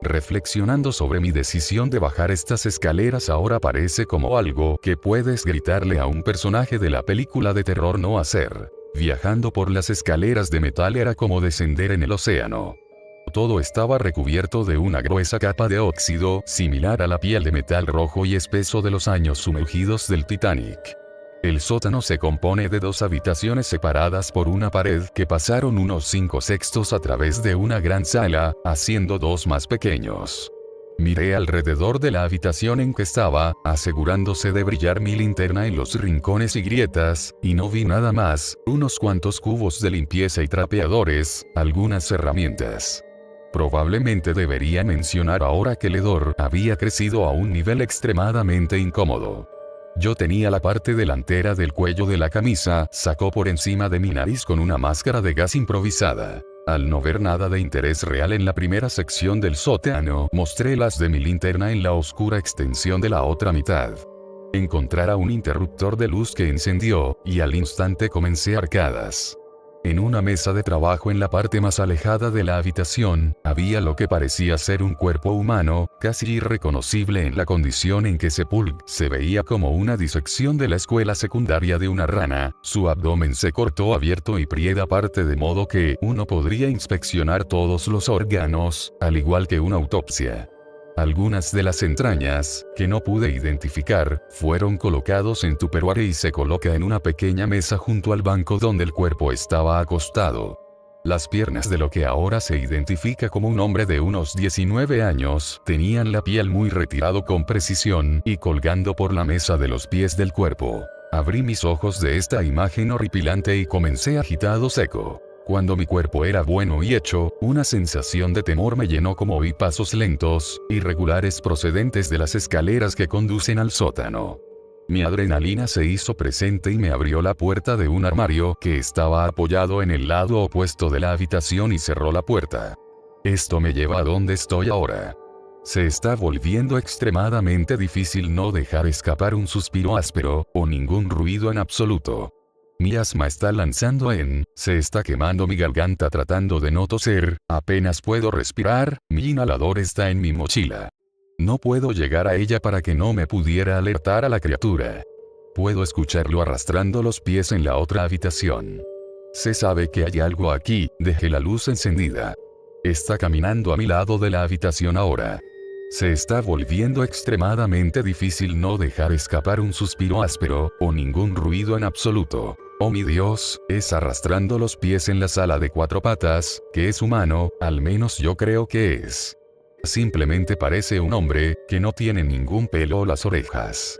Reflexionando sobre mi decisión de bajar estas escaleras, ahora parece como algo que puedes gritarle a un personaje de la película de terror no hacer. Viajando por las escaleras de metal era como descender en el océano. Todo estaba recubierto de una gruesa capa de óxido, similar a la piel de metal rojo y espeso de los años sumergidos del Titanic. El sótano se compone de 2 habitaciones separadas por una pared que pasaron unos 5/6 a través de una gran sala, haciendo 2 más pequeños. Miré alrededor de la habitación en que estaba, asegurándose de brillar mi linterna en los rincones y grietas, y no vi nada más, unos cuantos cubos de limpieza y trapeadores, algunas herramientas. Probablemente debería mencionar ahora que el hedor había crecido a un nivel extremadamente incómodo. Yo tenía la parte delantera del cuello de la camisa sacó por encima de mi nariz con una máscara de gas improvisada. Al no ver nada de interés real en la primera sección del sótano, mostré las de mi linterna en la oscura extensión de la otra mitad. Encontrara un interruptor de luz que encendió, y al instante comencé arcadas. En una mesa de trabajo en la parte más alejada de la habitación, había lo que parecía ser un cuerpo humano, casi irreconocible en la condición en que se veía como una disección de la escuela secundaria de una rana. Su abdomen se cortó abierto y prieda aparte, de modo que uno podría inspeccionar todos los órganos, al igual que una autopsia. Algunas de las entrañas, que no pude identificar, fueron colocados en tupperware y se coloca en una pequeña mesa junto al banco donde el cuerpo estaba acostado. Las piernas de lo que ahora se identifica como un hombre de unos 19 años, tenían la piel muy retirado con precisión y colgando por la mesa de los pies del cuerpo. Abrí mis ojos de esta imagen horripilante y comencé agitado seco. Cuando mi cuerpo era bueno y hecho, una sensación de temor me llenó como vi pasos lentos, irregulares procedentes de las escaleras que conducen al sótano. Mi adrenalina se hizo presente y me abrió la puerta de un armario que estaba apoyado en el lado opuesto de la habitación y cerró la puerta. Esto me lleva a donde estoy ahora. Se está volviendo extremadamente difícil no dejar escapar un suspiro áspero, o ningún ruido en absoluto. Mi asma está se está quemando mi garganta tratando de no toser, apenas puedo respirar, mi inhalador está en mi mochila. No puedo llegar a ella para que no me pudiera alertar a la criatura. Puedo escucharlo arrastrando los pies en la otra habitación. Se sabe que hay algo aquí, dejé la luz encendida. Está caminando a mi lado de la habitación ahora. Se está volviendo extremadamente difícil no dejar escapar un suspiro áspero, o ningún ruido en absoluto. Oh mi Dios, es arrastrando los pies en la sala de 4 patas, que es humano, al menos yo creo que es. Simplemente parece un hombre, que no tiene ningún pelo o las orejas.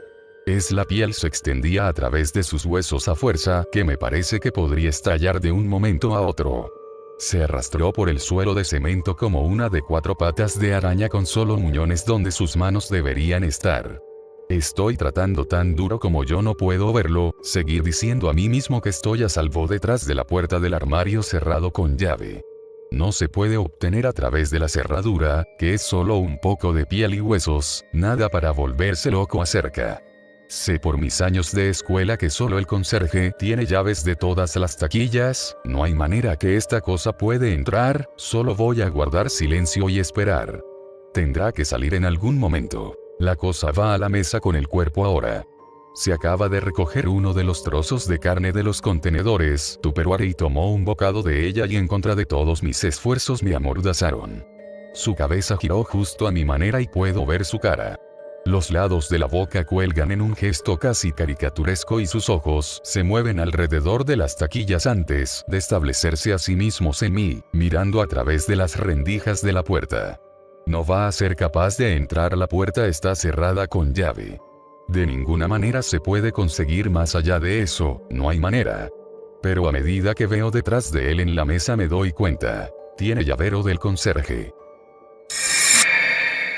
La piel se extendía a través de sus huesos a fuerza, que me parece que podría estallar de un momento a otro. Se arrastró por el suelo de cemento como una de 4 patas de araña con solo muñones donde sus manos deberían estar. Estoy tratando tan duro como yo no puedo verlo, seguir diciendo a mí mismo que estoy a salvo detrás de la puerta del armario cerrado con llave. No se puede obtener a través de la cerradura, que es solo un poco de piel y huesos, nada para volverse loco acerca. Sé por mis años de escuela que solo el conserje tiene llaves de todas las taquillas, no hay manera que esta cosa puede entrar, solo voy a guardar silencio y esperar. Tendrá que salir en algún momento. La cosa va a la mesa con el cuerpo ahora. Se acaba de recoger uno de los trozos de carne de los contenedores tupperware y tomó un bocado de ella y en contra de todos mis esfuerzos me amordazaron. Su cabeza giró justo a mi manera y puedo ver su cara. Los lados de la boca cuelgan en un gesto casi caricaturesco y sus ojos se mueven alrededor de las taquillas antes de establecerse a sí mismos en mí, mirando a través de las rendijas de la puerta. No va a ser capaz de entrar, la puerta está cerrada con llave. De ninguna manera se puede conseguir más allá de eso, no hay manera. Pero a medida que veo detrás de él en la mesa me doy cuenta. Tiene llavero del conserje.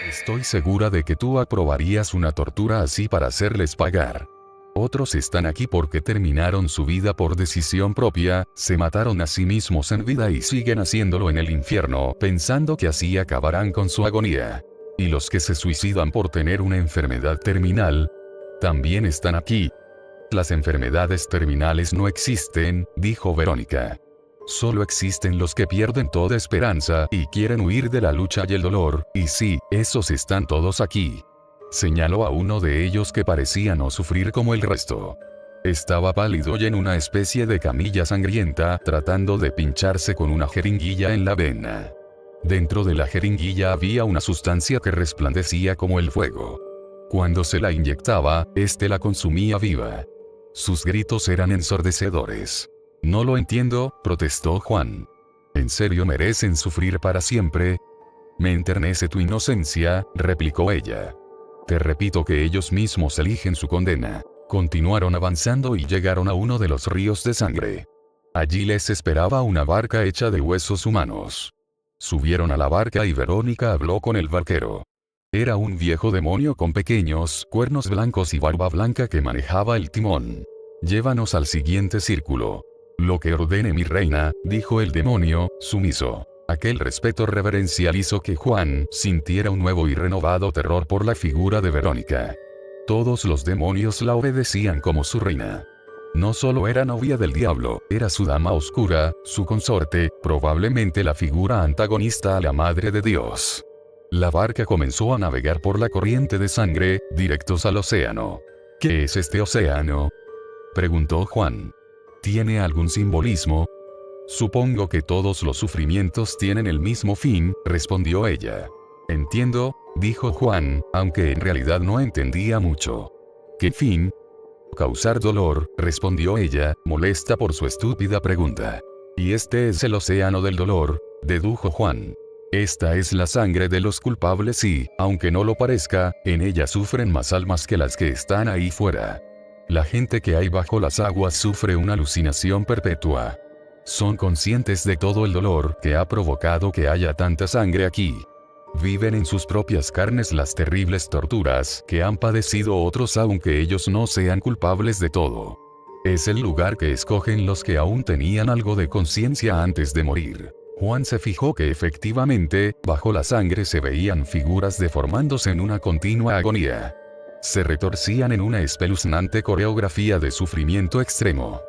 Estoy segura de que tú aprobarías una tortura así para hacerles pagar. Otros están aquí porque terminaron su vida por decisión propia, se mataron a sí mismos en vida y siguen haciéndolo en el infierno, pensando que así acabarán con su agonía. Y los que se suicidan por tener una enfermedad terminal, también están aquí. Las enfermedades terminales no existen, dijo Verónica. Solo existen los que pierden toda esperanza y quieren huir de la lucha y el dolor, y sí, esos están todos aquí. Señaló a uno de ellos que parecía no sufrir como el resto. Estaba pálido y en una especie de camilla sangrienta, tratando de pincharse con una jeringuilla en la vena. Dentro de la jeringuilla había una sustancia que resplandecía como el fuego. Cuando se la inyectaba, la consumía viva. Sus gritos eran ensordecedores. No lo entiendo, protestó Juan. ¿En serio merecen sufrir para siempre? Me enternece tu inocencia, replicó ella. Te repito que ellos mismos eligen su condena. Continuaron avanzando y llegaron a uno de los ríos de sangre. Allí les esperaba una barca hecha de huesos humanos. Subieron a la barca y Verónica habló con el barquero. Era un viejo demonio con pequeños cuernos blancos y barba blanca que manejaba el timón. Llévanos al siguiente círculo. Lo que ordene mi reina, dijo el demonio, sumiso. Aquel respeto reverencial hizo que Juan sintiera un nuevo y renovado terror por la figura de Verónica. Todos los demonios la obedecían como su reina. No solo era novia del diablo, era su dama oscura, su consorte, probablemente la figura antagonista a la Madre de Dios. La barca comenzó a navegar por la corriente de sangre, directos al océano. ¿Qué es este océano?, preguntó Juan. ¿Tiene algún simbolismo? Supongo que todos los sufrimientos tienen el mismo fin, respondió ella. Entiendo, dijo Juan, aunque en realidad no entendía mucho. ¿Qué fin? Causar dolor, respondió ella, molesta por su estúpida pregunta. Y este es el océano del dolor, dedujo Juan. Esta es la sangre de los culpables y, aunque no lo parezca, en ella sufren más almas que las que están ahí fuera. La gente que hay bajo las aguas sufre una alucinación perpetua. Son conscientes de todo el dolor que ha provocado que haya tanta sangre aquí. Viven en sus propias carnes las terribles torturas que han padecido otros aunque ellos no sean culpables de todo. Es el lugar que escogen los que aún tenían algo de conciencia antes de morir. Juan se fijó que efectivamente, bajo la sangre se veían figuras deformándose en una continua agonía. Se retorcían en una espeluznante coreografía de sufrimiento extremo.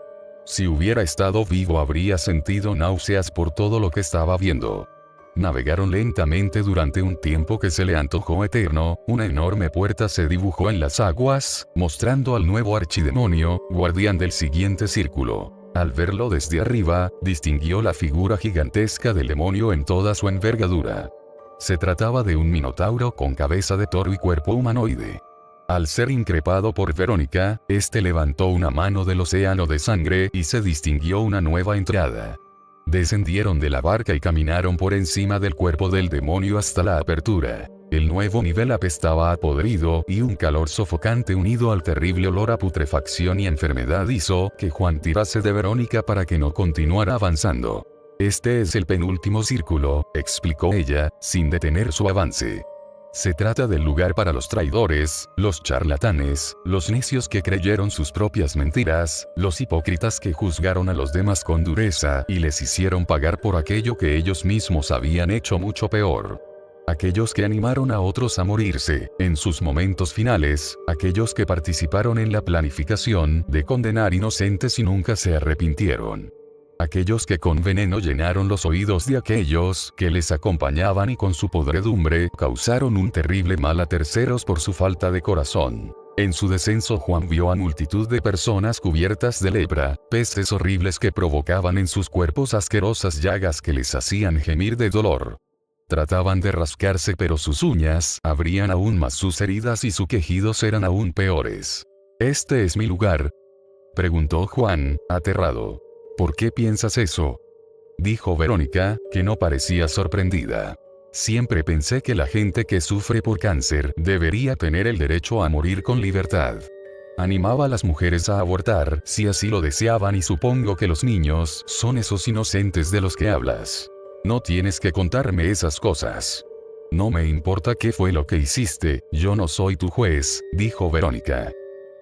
Si hubiera estado vivo habría sentido náuseas por todo lo que estaba viendo. Navegaron lentamente durante un tiempo que se le antojó eterno, una enorme puerta se dibujó en las aguas, mostrando al nuevo archidemonio, guardián del siguiente círculo. Al verlo desde arriba, distinguió la figura gigantesca del demonio en toda su envergadura. Se trataba de un minotauro con cabeza de toro y cuerpo humanoide. Al ser increpado por Verónica, levantó una mano del océano de sangre y se distinguió una nueva entrada. Descendieron de la barca y caminaron por encima del cuerpo del demonio hasta la apertura. El nuevo nivel apestaba a podrido y un calor sofocante unido al terrible olor a putrefacción y enfermedad hizo que Juan tirase de Verónica para que no continuara avanzando. Este es el penúltimo círculo, explicó ella, sin detener su avance. Se trata del lugar para los traidores, los charlatanes, los necios que creyeron sus propias mentiras, los hipócritas que juzgaron a los demás con dureza y les hicieron pagar por aquello que ellos mismos habían hecho mucho peor. Aquellos que animaron a otros a morirse, en sus momentos finales, aquellos que participaron en la planificación de condenar inocentes y nunca se arrepintieron. Aquellos que con veneno llenaron los oídos de aquellos que les acompañaban y con su podredumbre causaron un terrible mal a terceros por su falta de corazón. En su descenso Juan vio a multitud de personas cubiertas de lepra, pestes horribles que provocaban en sus cuerpos asquerosas llagas que les hacían gemir de dolor. Trataban de rascarse pero sus uñas abrían aún más sus heridas y sus quejidos eran aún peores. ¿Este es mi lugar?, preguntó Juan, aterrado. ¿Por qué piensas eso?, dijo Verónica, que no parecía sorprendida. Siempre pensé que la gente que sufre por cáncer debería tener el derecho a morir con libertad. Animaba a las mujeres a abortar si así lo deseaban y supongo que los niños son esos inocentes de los que hablas. No tienes que contarme esas cosas. No me importa qué fue lo que hiciste, yo no soy tu juez, dijo Verónica.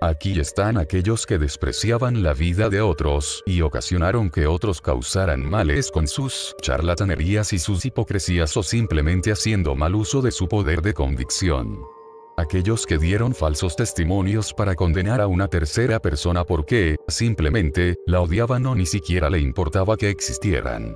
Aquí están aquellos que despreciaban la vida de otros y ocasionaron que otros causaran males con sus charlatanerías y sus hipocresías o simplemente haciendo mal uso de su poder de convicción. Aquellos que dieron falsos testimonios para condenar a una tercera persona porque, simplemente, la odiaban o ni siquiera le importaba que existieran.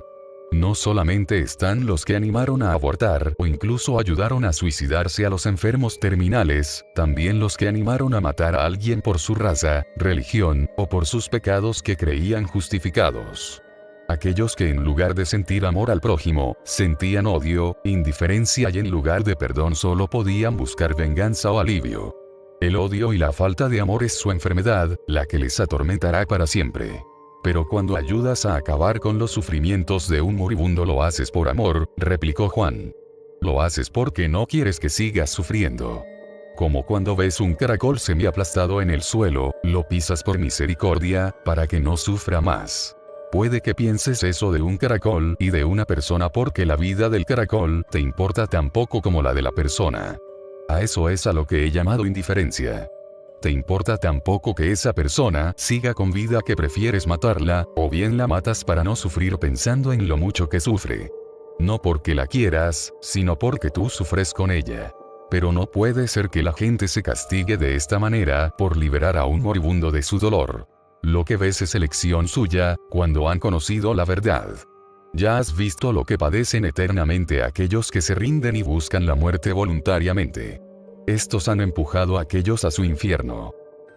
No solamente están los que animaron a abortar o incluso ayudaron a suicidarse a los enfermos terminales, también los que animaron a matar a alguien por su raza, religión, o por sus pecados que creían justificados. Aquellos que en lugar de sentir amor al prójimo, sentían odio, indiferencia y en lugar de perdón solo podían buscar venganza o alivio. El odio y la falta de amor es su enfermedad, la que les atormentará para siempre. Pero cuando ayudas a acabar con los sufrimientos de un moribundo lo haces por amor, replicó Juan. Lo haces porque no quieres que sigas sufriendo. Como cuando ves un caracol semiaplastado en el suelo, lo pisas por misericordia, para que no sufra más. Puede que pienses eso de un caracol y de una persona porque la vida del caracol te importa tan poco como la de la persona. A eso es a lo que he llamado indiferencia. Te importa tan poco que esa persona siga con vida que prefieres matarla, o bien la matas para no sufrir pensando en lo mucho que sufre. No porque la quieras, sino porque tú sufres con ella. Pero no puede ser que la gente se castigue de esta manera por liberar a un moribundo de su dolor. Lo que ves es elección suya, cuando han conocido la verdad. Ya has visto lo que padecen eternamente aquellos que se rinden y buscan la muerte voluntariamente. Estos han empujado a aquellos a su infierno.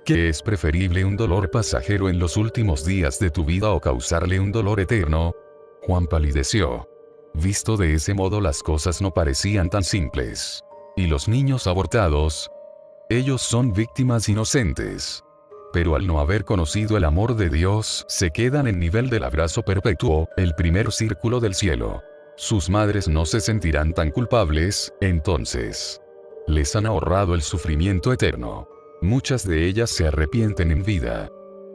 ¿Qué es preferible, un dolor pasajero en los últimos días de tu vida o causarle un dolor eterno? Juan palideció. Visto de ese modo las cosas no parecían tan simples. ¿Y los niños abortados? Ellos son víctimas inocentes. Pero al no haber conocido el amor de Dios, se quedan en nivel del abrazo perpetuo, el primer círculo del cielo. Sus madres no se sentirán tan culpables, entonces. Les han ahorrado el sufrimiento eterno. Muchas de ellas se arrepienten en vida.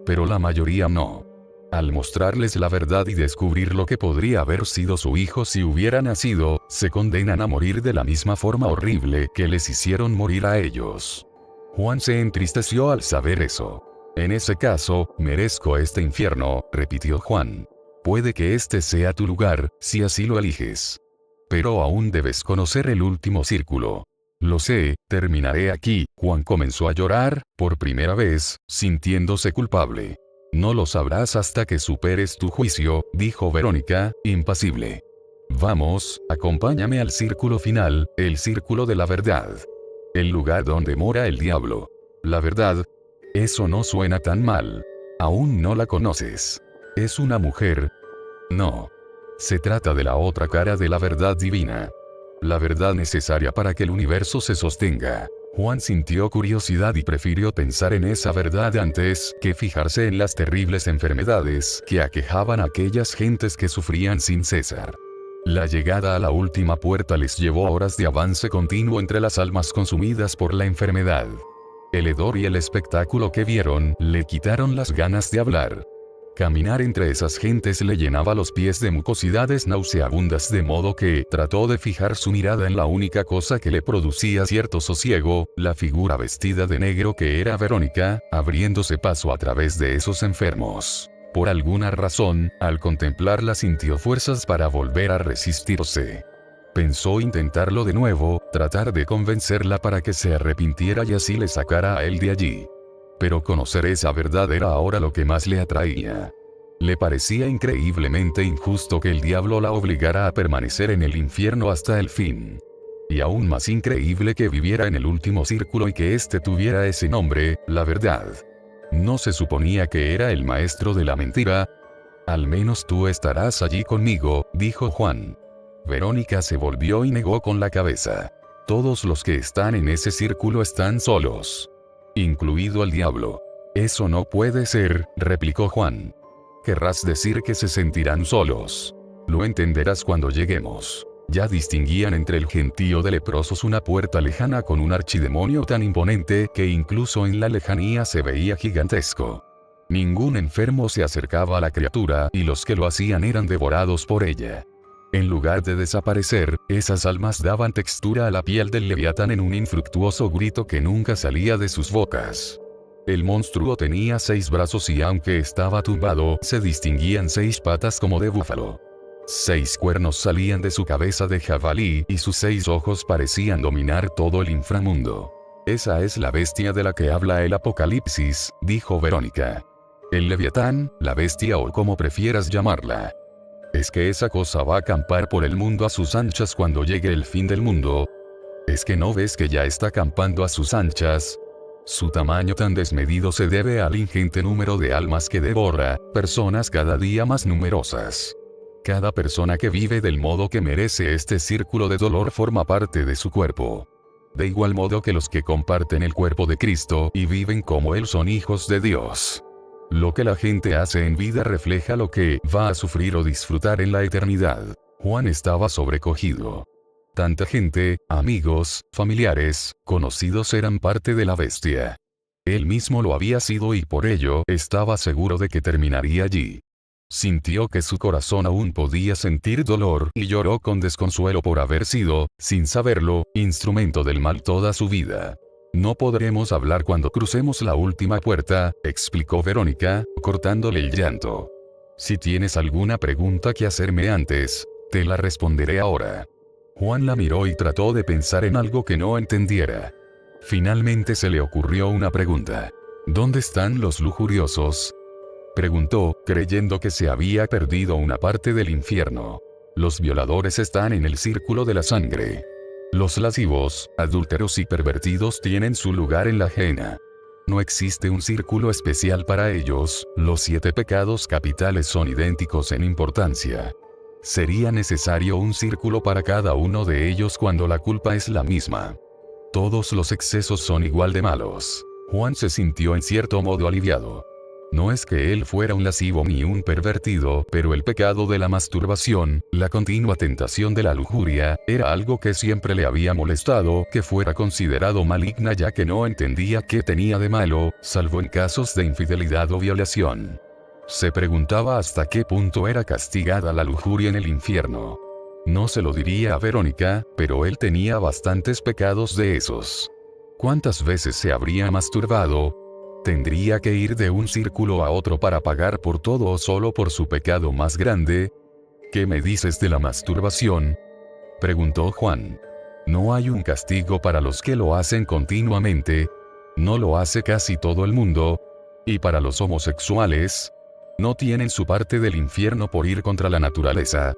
Pero la mayoría no. Al mostrarles la verdad y descubrir lo que podría haber sido su hijo si hubiera nacido, se condenan a morir de la misma forma horrible que les hicieron morir a ellos. Juan se entristeció al saber eso. En ese caso, merezco este infierno, repitió Juan. Puede que este sea tu lugar, si así lo eliges. Pero aún debes conocer el último círculo. Lo sé, terminaré aquí. Juan comenzó a llorar, por primera vez, sintiéndose culpable. No lo sabrás hasta que superes tu juicio, dijo Verónica, impasible. Vamos, acompáñame al círculo final, el círculo de la verdad. El lugar donde mora el diablo. La verdad. Eso no suena tan mal. Aún no la conoces. ¿Es una mujer? No. Se trata de la otra cara de la verdad divina. La verdad necesaria para que el universo se sostenga. Juan sintió curiosidad y prefirió pensar en esa verdad antes que fijarse en las terribles enfermedades que aquejaban a aquellas gentes que sufrían sin cesar. La llegada a la última puerta les llevó horas de avance continuo entre las almas consumidas por la enfermedad. El hedor y el espectáculo que vieron le quitaron las ganas de hablar. Caminar entre esas gentes le llenaba los pies de mucosidades nauseabundas de modo que trató de fijar su mirada en la única cosa que le producía cierto sosiego, la figura vestida de negro que era Verónica, abriéndose paso a través de esos enfermos. Por alguna razón, al contemplarla sintió fuerzas para volver a resistirse. Pensó intentarlo de nuevo, tratar de convencerla para que se arrepintiera y así le sacara a él de allí. Pero conocer esa verdad era ahora lo que más le atraía. Le parecía increíblemente injusto que el diablo la obligara a permanecer en el infierno hasta el fin. Y aún más increíble que viviera en el último círculo y que éste tuviera ese nombre, la verdad. ¿No se suponía que era el maestro de la mentira? Al menos tú estarás allí conmigo, dijo Juan. Verónica se volvió y negó con la cabeza. Todos los que están en ese círculo están solos. Incluido el diablo. Eso no puede ser, replicó Juan. Querrás decir que se sentirán solos. Lo entenderás cuando lleguemos. Ya distinguían entre el gentío de leprosos una puerta lejana con un archidemonio tan imponente que incluso en la lejanía se veía gigantesco. Ningún enfermo se acercaba a la criatura y los que lo hacían eran devorados por ella. En lugar de desaparecer, esas almas daban textura a la piel del leviatán en un infructuoso grito que nunca salía de sus bocas. El monstruo tenía 6 brazos y aunque estaba tumbado, se distinguían 6 patas como de búfalo. 6 cuernos salían de su cabeza de jabalí y sus 6 ojos parecían dominar todo el inframundo. Esa es la bestia de la que habla el Apocalipsis, dijo Verónica. El leviatán, la bestia o como prefieras llamarla. ¿Es que esa cosa va a acampar por el mundo a sus anchas cuando llegue el fin del mundo? ¿Es que no ves que ya está acampando a sus anchas? Su tamaño tan desmedido se debe al ingente número de almas que devora, personas cada día más numerosas. Cada persona que vive del modo que merece este círculo de dolor forma parte de su cuerpo. De igual modo que los que comparten el cuerpo de Cristo y viven como Él son hijos de Dios. Lo que la gente hace en vida refleja lo que va a sufrir o disfrutar en la eternidad. Juan estaba sobrecogido. Tanta gente, amigos, familiares, conocidos eran parte de la bestia. Él mismo lo había sido y por ello estaba seguro de que terminaría allí. Sintió que su corazón aún podía sentir dolor y lloró con desconsuelo por haber sido, sin saberlo, instrumento del mal toda su vida. No podremos hablar cuando crucemos la última puerta, explicó Verónica, cortándole el llanto. Si tienes alguna pregunta que hacerme antes, te la responderé ahora. Juan la miró y trató de pensar en algo que no entendiera. Finalmente se le ocurrió una pregunta. ¿Dónde están los lujuriosos? Preguntó, creyendo que se había perdido una parte del infierno. Los violadores están en el círculo de la sangre. Los lascivos, adúlteros y pervertidos tienen su lugar en la Gehenna. No existe un círculo especial para ellos, los 7 pecados capitales son idénticos en importancia. Sería necesario un círculo para cada uno de ellos cuando la culpa es la misma. Todos los excesos son igual de malos. Juan se sintió en cierto modo aliviado. No es que él fuera un lascivo ni un pervertido, pero el pecado de la masturbación, la continua tentación de la lujuria, era algo que siempre le había molestado, que fuera considerado maligna ya que no entendía qué tenía de malo, salvo en casos de infidelidad o violación. Se preguntaba hasta qué punto era castigada la lujuria en el infierno. No se lo diría a Verónica, pero él tenía bastantes pecados de esos. ¿Cuántas veces se habría masturbado? ¿Tendría que ir de un círculo a otro para pagar por todo o solo por su pecado más grande? ¿Qué me dices de la masturbación?, preguntó Juan. ¿No hay un castigo para los que lo hacen continuamente? ¿No lo hace casi todo el mundo? ¿Y para los homosexuales? ¿No tienen su parte del infierno por ir contra la naturaleza?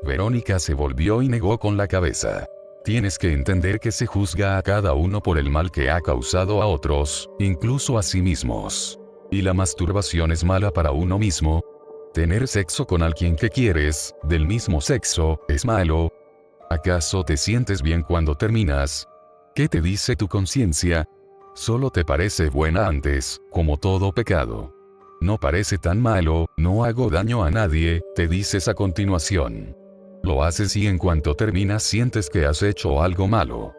Verónica se volvió y negó con la cabeza. Tienes que entender que se juzga a cada uno por el mal que ha causado a otros, incluso a sí mismos. ¿Y la masturbación es mala para uno mismo? ¿Tener sexo con alguien que quieres, del mismo sexo, es malo? ¿Acaso te sientes bien cuando terminas? ¿Qué te dice tu conciencia? Solo te parece buena antes, como todo pecado. No parece tan malo, no hago daño a nadie, te dices a continuación. Lo haces y en cuanto terminas sientes que has hecho algo malo.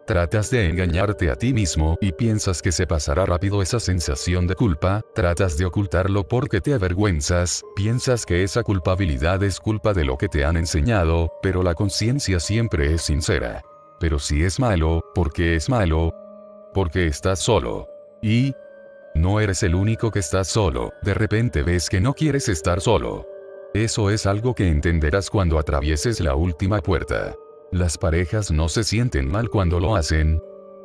Tratas de engañarte a ti mismo y piensas que se pasará rápido esa sensación de culpa, tratas de ocultarlo porque te avergüenzas, piensas que esa culpabilidad es culpa de lo que te han enseñado, pero la conciencia siempre es sincera. Pero si es malo, ¿por qué es malo? Porque estás solo. Y no eres el único que estás solo, de repente ves que no quieres estar solo. Eso es algo que entenderás cuando atravieses la última puerta. Las parejas no se sienten mal cuando lo hacen.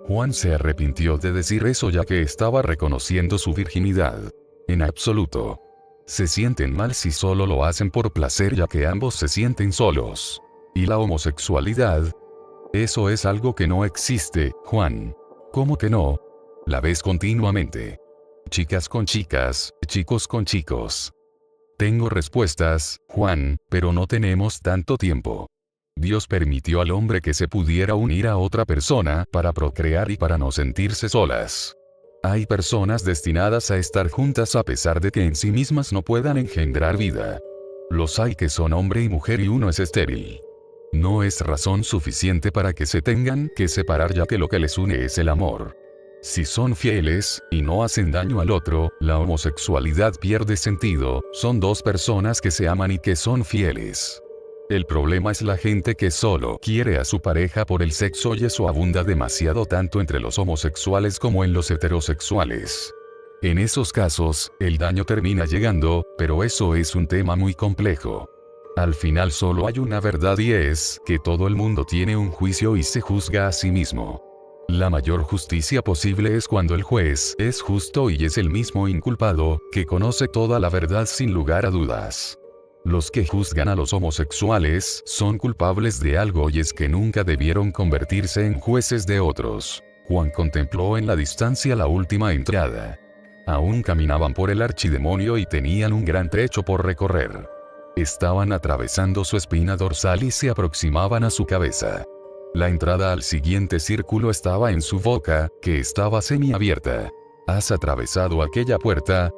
Juan se arrepintió de decir eso ya que estaba reconociendo su virginidad. En absoluto. Se sienten mal si solo lo hacen por placer ya que ambos se sienten solos. ¿Y la homosexualidad? Eso es algo que no existe, Juan. ¿Cómo que no? La ves continuamente. Chicas con chicas, chicos con chicos. Tengo respuestas, Juan, pero no tenemos tanto tiempo. Dios permitió al hombre que se pudiera unir a otra persona para procrear y para no sentirse solas. Hay personas destinadas a estar juntas a pesar de que en sí mismas no puedan engendrar vida. Los hay que son hombre y mujer y uno es estéril. No es razón suficiente para que se tengan que separar, ya que lo que les une es el amor. Si son fieles, y no hacen daño al otro, la homosexualidad pierde sentido. Son dos personas que se aman y que son fieles. El problema es la gente que solo quiere a su pareja por el sexo, y eso abunda demasiado tanto entre los homosexuales como en los heterosexuales. En esos casos, el daño termina llegando, pero eso es un tema muy complejo. Al final solo hay una verdad, y es que todo el mundo tiene un juicio y se juzga a sí mismo. La mayor justicia posible es cuando el juez es justo y es el mismo inculpado, que conoce toda la verdad sin lugar a dudas. Los que juzgan a los homosexuales son culpables de algo, y es que nunca debieron convertirse en jueces de otros. Juan contempló en la distancia la última entrada. Aún caminaban por el archidemonio y tenían un gran trecho por recorrer. Estaban atravesando su espina dorsal y se aproximaban a su cabeza. La entrada al siguiente círculo estaba en su boca, que estaba semiabierta. ¿Has atravesado aquella puerta?,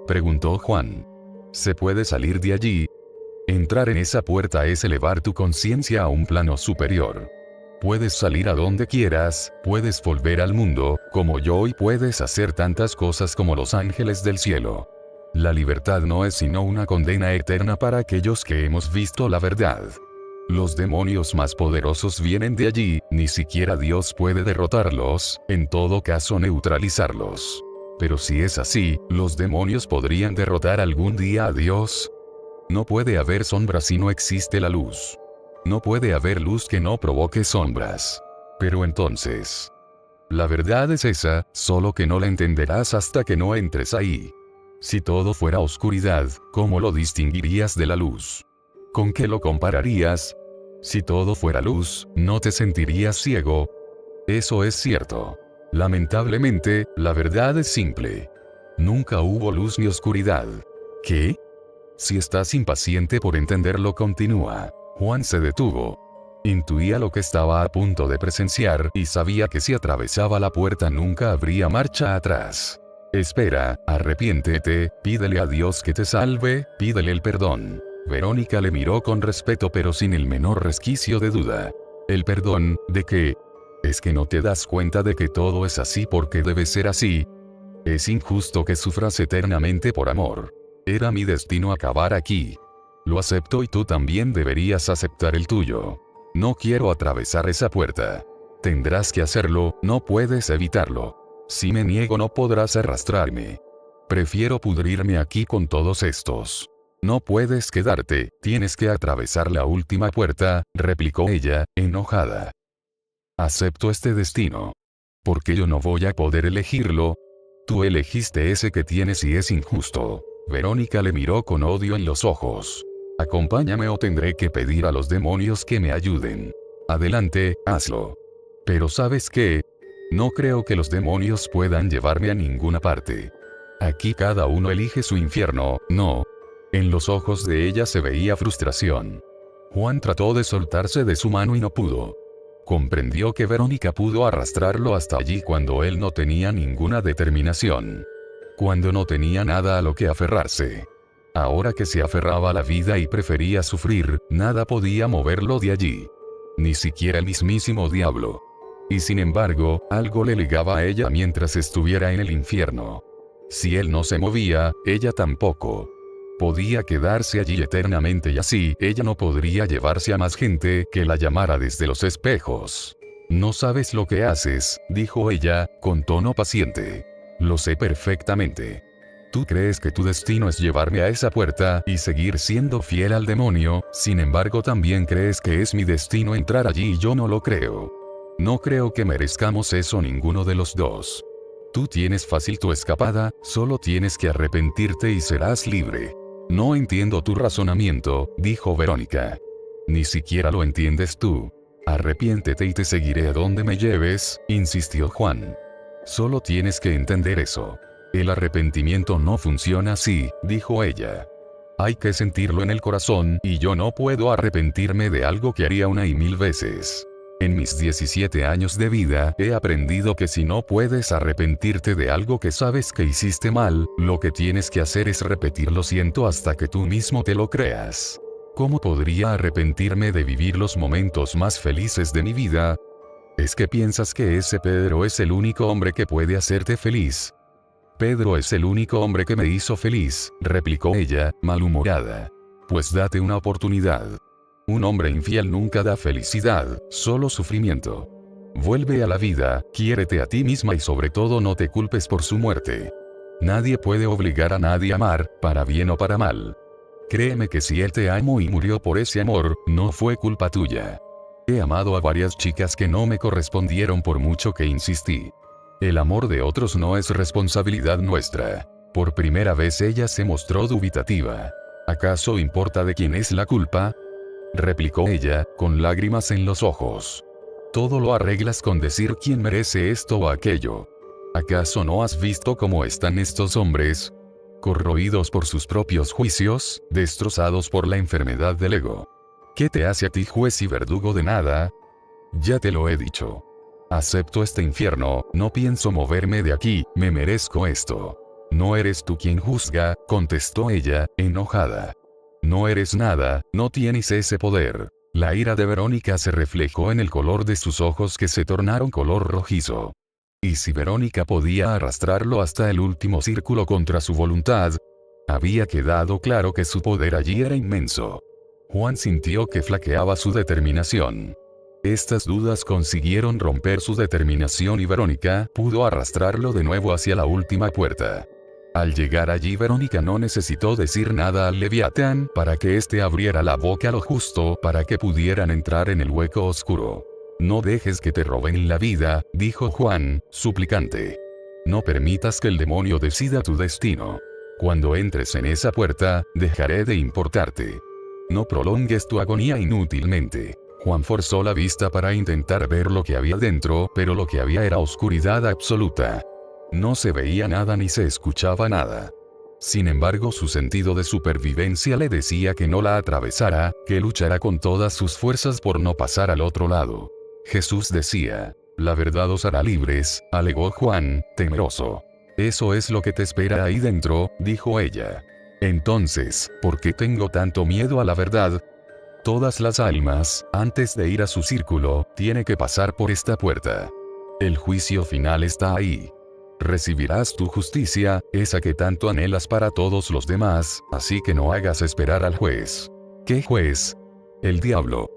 preguntó Juan. ¿Se puede salir de allí? Entrar en esa puerta es elevar tu conciencia a un plano superior. Puedes salir a donde quieras, puedes volver al mundo, como yo, y puedes hacer tantas cosas como los ángeles del cielo. La libertad no es sino una condena eterna para aquellos que hemos visto la verdad. Los demonios más poderosos vienen de allí, ni siquiera Dios puede derrotarlos, en todo caso neutralizarlos. Pero si es así, ¿los demonios podrían derrotar algún día a Dios? No puede haber sombra si no existe la luz. No puede haber luz que no provoque sombras. Pero entonces, la verdad es esa, solo que no la entenderás hasta que no entres ahí. Si todo fuera oscuridad, ¿cómo lo distinguirías de la luz? ¿Con qué lo compararías? Si todo fuera luz, ¿no te sentirías ciego? Eso es cierto. Lamentablemente, la verdad es simple. Nunca hubo luz ni oscuridad. ¿Qué? Si estás impaciente por entenderlo, continúa. Juan se detuvo. Intuía lo que estaba a punto de presenciar, y sabía que si atravesaba la puerta nunca habría marcha atrás. Espera, arrepiéntete, pídele a Dios que te salve, pídele el perdón. Verónica le miró con respeto pero sin el menor resquicio de duda. ¿El perdón, de qué? ¿Es que no te das cuenta de que todo es así porque debe ser así? Es injusto que sufras eternamente por amor. Era mi destino acabar aquí. Lo acepto y tú también deberías aceptar el tuyo. No quiero atravesar esa puerta. Tendrás que hacerlo, no puedes evitarlo. Si me niego no podrás arrastrarme. Prefiero pudrirme aquí con todos estos. No puedes quedarte, tienes que atravesar la última puerta, replicó ella, enojada. Acepto este destino. ¿Por qué yo no voy a poder elegirlo? Tú elegiste ese que tienes y es injusto. Verónica le miró con odio en los ojos. Acompáñame o tendré que pedir a los demonios que me ayuden. Adelante, hazlo. Pero ¿sabes qué? No creo que los demonios puedan llevarme a ninguna parte. Aquí cada uno elige su infierno, ¿no? En los ojos de ella se veía frustración. Juan trató de soltarse de su mano y no pudo. Comprendió que Verónica pudo arrastrarlo hasta allí cuando él no tenía ninguna determinación. Cuando no tenía nada a lo que aferrarse. Ahora que se aferraba a la vida y prefería sufrir, nada podía moverlo de allí. Ni siquiera el mismísimo diablo. Y sin embargo, algo le ligaba a ella mientras estuviera en el infierno. Si él no se movía, ella tampoco. Podía quedarse allí eternamente y así ella no podría llevarse a más gente que la llamara desde los espejos. No sabes lo que haces, dijo ella, con tono paciente. Lo sé perfectamente. Tú crees que tu destino es llevarme a esa puerta y seguir siendo fiel al demonio, sin embargo también crees que es mi destino entrar allí y yo no lo creo. No creo que merezcamos eso ninguno de los dos. Tú tienes fácil tu escapada, solo tienes que arrepentirte y serás libre. No entiendo tu razonamiento, dijo Verónica. Ni siquiera lo entiendes tú. Arrepiéntete y te seguiré a donde me lleves, insistió Juan. Solo tienes que entender eso. El arrepentimiento no funciona así, dijo ella. Hay que sentirlo en el corazón, y yo no puedo arrepentirme de algo que haría una y mil veces. En mis 17 años de vida he aprendido que si no puedes arrepentirte de algo que sabes que hiciste mal, lo que tienes que hacer es repetir lo siento hasta que tú mismo te lo creas. ¿Cómo podría arrepentirme de vivir los momentos más felices de mi vida? ¿Es que piensas que ese Pedro es el único hombre que puede hacerte feliz? Pedro es el único hombre que me hizo feliz, replicó ella, malhumorada. Pues date una oportunidad. Un hombre infiel nunca da felicidad, solo sufrimiento. Vuelve a la vida, quiérete a ti misma y sobre todo no te culpes por su muerte. Nadie puede obligar a nadie a amar, para bien o para mal. Créeme que si él te amó y murió por ese amor, no fue culpa tuya. He amado a varias chicas que no me correspondieron por mucho que insistí. El amor de otros no es responsabilidad nuestra. Por primera vez ella se mostró dubitativa. ¿Acaso importa de quién es la culpa?, replicó ella, con lágrimas en los ojos. Todo lo arreglas con decir quién merece esto o aquello. ¿Acaso no has visto cómo están estos hombres? Corroídos por sus propios juicios, destrozados por la enfermedad del ego. ¿Qué te hace a ti juez y verdugo de nada? Ya te lo he dicho. Acepto este infierno, no pienso moverme de aquí, me merezco esto. No eres tú quien juzga, contestó ella, enojada. No eres nada, no tienes ese poder. La ira de Verónica se reflejó en el color de sus ojos que se tornaron color rojizo. Y si Verónica podía arrastrarlo hasta el último círculo contra su voluntad, había quedado claro que su poder allí era inmenso. Juan sintió que flaqueaba su determinación. Estas dudas consiguieron romper su determinación y Verónica pudo arrastrarlo de nuevo hacia la última puerta. Al llegar allí Verónica no necesitó decir nada al Leviatán para que éste abriera la boca lo justo para que pudieran entrar en el hueco oscuro. No dejes que te roben la vida, dijo Juan, suplicante. No permitas que el demonio decida tu destino. Cuando entres en esa puerta, dejaré de importarte. No prolongues tu agonía inútilmente. Juan forzó la vista para intentar ver lo que había dentro, pero lo que había era oscuridad absoluta. No se veía nada ni se escuchaba nada. Sin embargo, su sentido de supervivencia le decía que no la atravesara, que luchara con todas sus fuerzas por no pasar al otro lado. Jesús decía, la verdad os hará libres, alegó Juan, temeroso. Eso es lo que te espera ahí dentro, dijo ella. Entonces, ¿por qué tengo tanto miedo a la verdad? Todas las almas, antes de ir a su círculo, tienen que pasar por esta puerta. El juicio final está ahí. Recibirás tu justicia, esa que tanto anhelas para todos los demás, así que no hagas esperar al juez. ¿Qué juez? El diablo.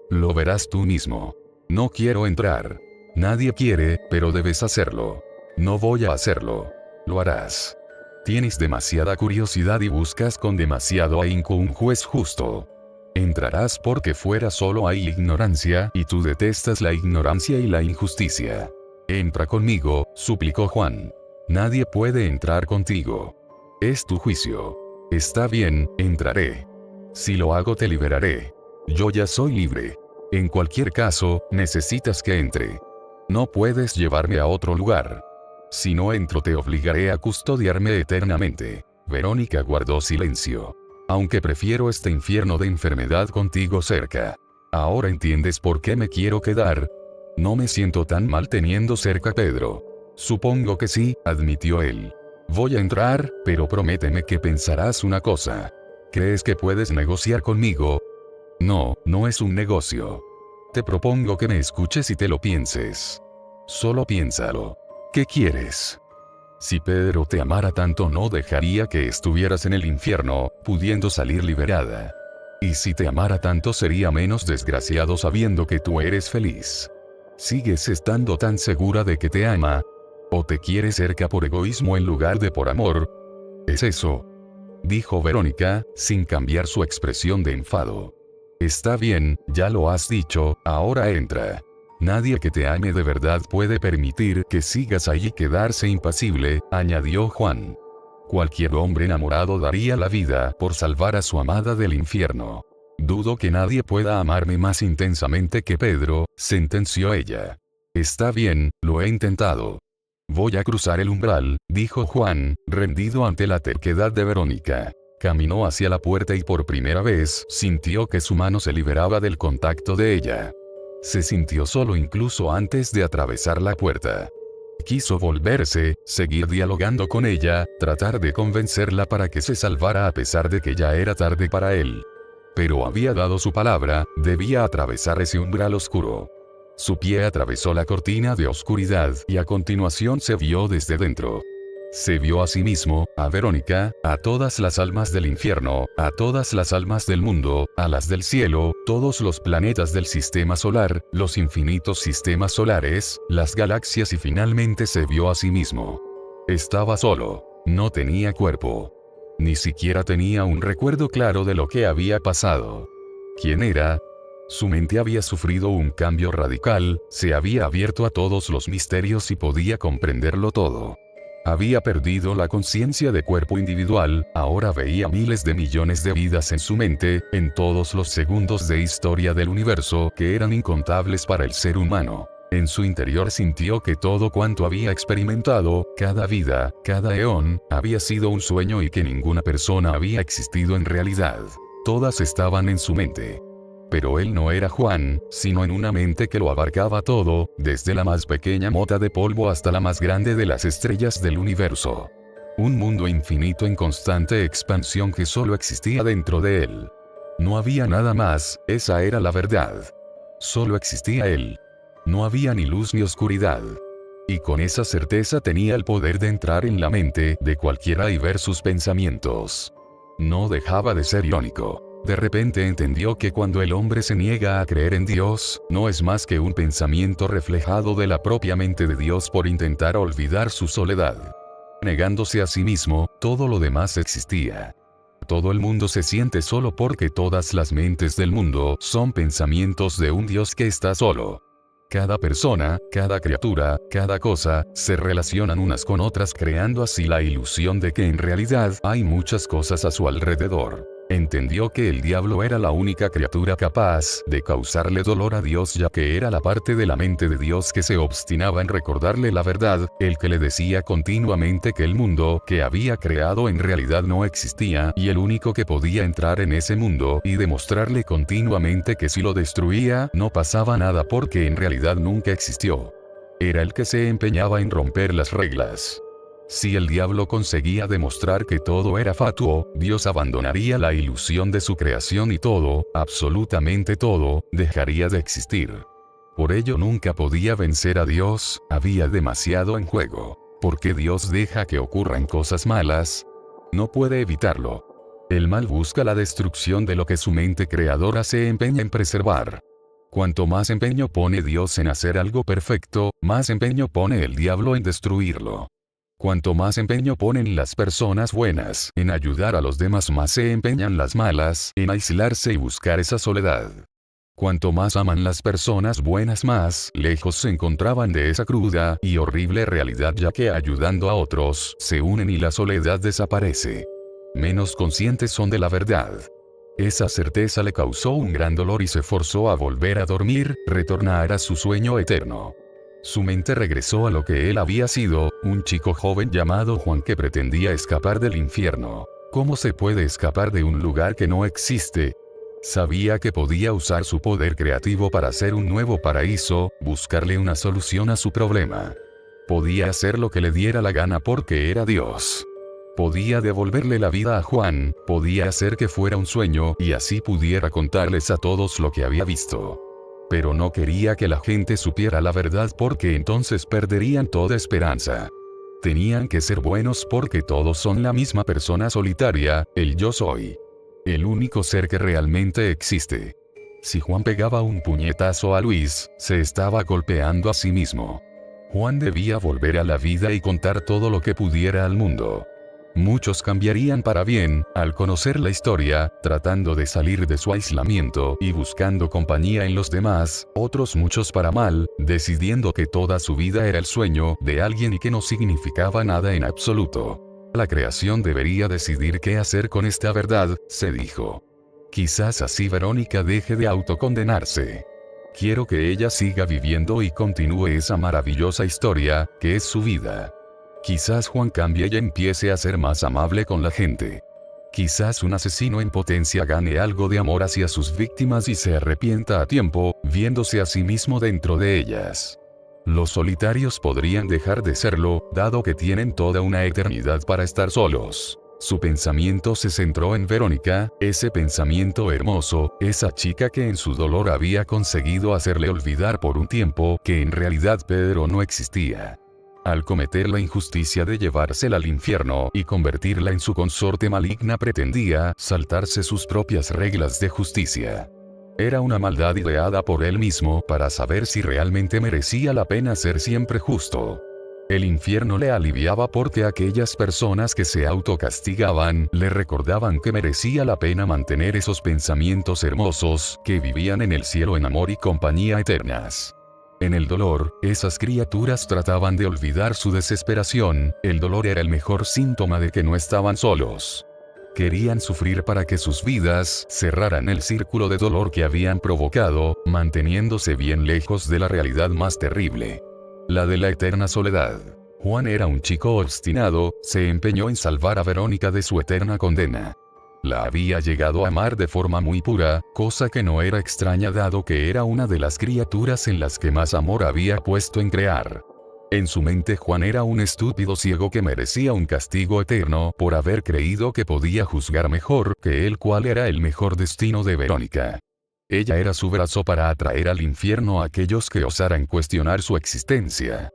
Lo verás tú mismo. No quiero entrar. Nadie quiere, pero debes hacerlo. No voy a hacerlo. Lo harás. Tienes demasiada curiosidad y buscas con demasiado ahínco un juez justo. Entrarás porque fuera solo hay ignorancia, y tú detestas la ignorancia y la injusticia. Entra conmigo, suplicó Juan. Nadie puede entrar contigo. Es tu juicio. Está bien, entraré. Si lo hago te liberaré. Yo ya soy libre. En cualquier caso, necesitas que entre. No puedes llevarme a otro lugar. Si no entro te obligaré a custodiarme eternamente. Verónica guardó silencio. Aunque prefiero este infierno de enfermedad contigo cerca. Ahora entiendes por qué me quiero quedar. No me siento tan mal teniendo cerca a Pedro. Supongo que sí, admitió él. Voy a entrar, pero prométeme que pensarás una cosa. ¿Crees que puedes negociar conmigo? No, no es un negocio. Te propongo que me escuches y te lo pienses. Solo piénsalo. ¿Qué quieres? Si Pedro te amara tanto no dejaría que estuvieras en el infierno, pudiendo salir liberada. Y si te amara tanto sería menos desgraciado sabiendo que tú eres feliz. ¿Sigues estando tan segura de que te ama? ¿O te quiere cerca por egoísmo en lugar de por amor? ¿Es eso?, dijo Verónica, sin cambiar su expresión de enfado. Está bien, ya lo has dicho, ahora entra. Nadie que te ame de verdad puede permitir que sigas allí y quedarse impasible, añadió Juan. Cualquier hombre enamorado daría la vida por salvar a su amada del infierno. Dudo que nadie pueda amarme más intensamente que Pedro, sentenció ella. Está bien, lo he intentado. Voy a cruzar el umbral, dijo Juan, rendido ante la terquedad de Verónica. Caminó hacia la puerta y por primera vez sintió que su mano se liberaba del contacto de ella. Se sintió solo incluso antes de atravesar la puerta. Quiso volverse, seguir dialogando con ella, tratar de convencerla para que se salvara a pesar de que ya era tarde para él. Pero había dado su palabra, debía atravesar ese umbral oscuro. Su pie atravesó la cortina de oscuridad y a continuación se vio desde dentro. Se vio a sí mismo, a Verónica, a todas las almas del infierno, a todas las almas del mundo, a las del cielo, todos los planetas del sistema solar, los infinitos sistemas solares, las galaxias y finalmente se vio a sí mismo. Estaba solo. No tenía cuerpo. Ni siquiera tenía un recuerdo claro de lo que había pasado. ¿Quién era? Su mente había sufrido un cambio radical, se había abierto a todos los misterios y podía comprenderlo todo. Había perdido la conciencia de cuerpo individual, ahora veía miles de millones de vidas en su mente, en todos los segundos de historia del universo que eran incontables para el ser humano. En su interior sintió que todo cuanto había experimentado, cada vida, cada eón, había sido un sueño y que ninguna persona había existido en realidad. Todas estaban en su mente. Pero él no era Juan, sino en una mente que lo abarcaba todo, desde la más pequeña mota de polvo hasta la más grande de las estrellas del universo. Un mundo infinito en constante expansión que solo existía dentro de él. No había nada más, esa era la verdad. Solo existía él. No había ni luz ni oscuridad. Y con esa certeza tenía el poder de entrar en la mente de cualquiera y ver sus pensamientos. No dejaba de ser irónico. De repente entendió que cuando el hombre se niega a creer en Dios, no es más que un pensamiento reflejado de la propia mente de Dios por intentar olvidar su soledad. Negándose a sí mismo, todo lo demás existía. Todo el mundo se siente solo porque todas las mentes del mundo son pensamientos de un Dios que está solo. Cada persona, cada criatura, cada cosa, se relacionan unas con otras creando así la ilusión de que en realidad hay muchas cosas a su alrededor. Entendió que el diablo era la única criatura capaz de causarle dolor a Dios, ya que era la parte de la mente de Dios que se obstinaba en recordarle la verdad, el que le decía continuamente que el mundo que había creado en realidad no existía y el único que podía entrar en ese mundo y demostrarle continuamente que si lo destruía no pasaba nada porque en realidad nunca existió. Era el que se empeñaba en romper las reglas. Si el diablo conseguía demostrar que todo era fatuo, Dios abandonaría la ilusión de su creación y todo, absolutamente todo, dejaría de existir. Por ello nunca podía vencer a Dios, había demasiado en juego. ¿Por qué Dios deja que ocurran cosas malas? No puede evitarlo. El mal busca la destrucción de lo que su mente creadora se empeña en preservar. Cuanto más empeño pone Dios en hacer algo perfecto, más empeño pone el diablo en destruirlo. Cuanto más empeño ponen las personas buenas en ayudar a los demás, más se empeñan las malas en aislarse y buscar esa soledad. Cuanto más aman las personas buenas, más lejos se encontraban de esa cruda y horrible realidad, ya que ayudando a otros se unen y la soledad desaparece. Menos conscientes son de la verdad. Esa certeza le causó un gran dolor y se forzó a volver a dormir, retornar a su sueño eterno. Su mente regresó a lo que él había sido, un chico joven llamado Juan que pretendía escapar del infierno. ¿Cómo se puede escapar de un lugar que no existe? Sabía que podía usar su poder creativo para hacer un nuevo paraíso, buscarle una solución a su problema. Podía hacer lo que le diera la gana porque era Dios. Podía devolverle la vida a Juan, podía hacer que fuera un sueño y así pudiera contarles a todos lo que había visto. Pero no quería que la gente supiera la verdad porque entonces perderían toda esperanza. Tenían que ser buenos porque todos son la misma persona solitaria, el yo soy. El único ser que realmente existe. Si Juan pegaba un puñetazo a Luis, se estaba golpeando a sí mismo. Juan debía volver a la vida y contar todo lo que pudiera al mundo. Muchos cambiarían para bien, al conocer la historia, tratando de salir de su aislamiento y buscando compañía en los demás, otros muchos para mal, decidiendo que toda su vida era el sueño de alguien y que no significaba nada en absoluto. La creación debería decidir qué hacer con esta verdad, se dijo. Quizás así Verónica deje de autocondenarse. Quiero que ella siga viviendo y continúe esa maravillosa historia, que es su vida. Quizás Juan cambie y empiece a ser más amable con la gente. Quizás un asesino en potencia gane algo de amor hacia sus víctimas y se arrepienta a tiempo, viéndose a sí mismo dentro de ellas. Los solitarios podrían dejar de serlo, dado que tienen toda una eternidad para estar solos. Su pensamiento se centró en Verónica, ese pensamiento hermoso, esa chica que en su dolor había conseguido hacerle olvidar por un tiempo que en realidad Pedro no existía. Al cometer la injusticia de llevársela al infierno y convertirla en su consorte maligna, pretendía saltarse sus propias reglas de justicia. Era una maldad ideada por él mismo para saber si realmente merecía la pena ser siempre justo. El infierno le aliviaba porque aquellas personas que se autocastigaban le recordaban que merecía la pena mantener esos pensamientos hermosos que vivían en el cielo en amor y compañía eternas. En el dolor, esas criaturas trataban de olvidar su desesperación, el dolor era el mejor síntoma de que no estaban solos. Querían sufrir para que sus vidas cerraran el círculo de dolor que habían provocado, manteniéndose bien lejos de la realidad más terrible. La de la eterna soledad. Juan era un chico obstinado, se empeñó en salvar a Verónica de su eterna condena. La había llegado a amar de forma muy pura, cosa que no era extraña dado que era una de las criaturas en las que más amor había puesto en crear. En su mente Juan era un estúpido ciego que merecía un castigo eterno por haber creído que podía juzgar mejor que él cuál era el mejor destino de Verónica. Ella era su brazo para atraer al infierno a aquellos que osaran cuestionar su existencia.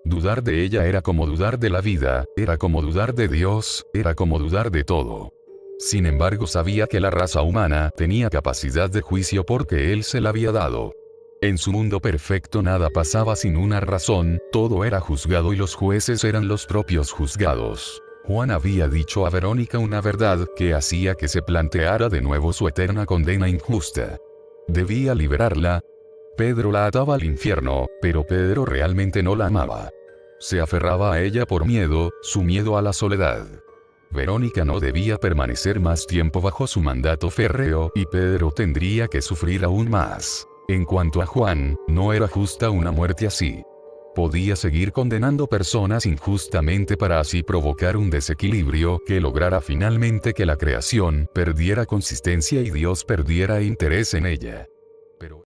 Dudar de ella era como dudar de la vida, era como dudar de Dios, era como dudar de todo. Sin embargo, sabía que la raza humana tenía capacidad de juicio porque él se la había dado. En su mundo perfecto nada pasaba sin una razón, todo era juzgado y los jueces eran los propios juzgados. Juan había dicho a Verónica una verdad que hacía que se planteara de nuevo su eterna condena injusta. Debía liberarla. Pedro la ataba al infierno, pero Pedro realmente no la amaba. Se aferraba a ella por miedo, su miedo a la soledad. Verónica no debía permanecer más tiempo bajo su mandato férreo y Pedro tendría que sufrir aún más. En cuanto a Juan, no era justa una muerte así. Podía seguir condenando personas injustamente para así provocar un desequilibrio que lograra finalmente que la creación perdiera consistencia y Dios perdiera interés en ella. Pero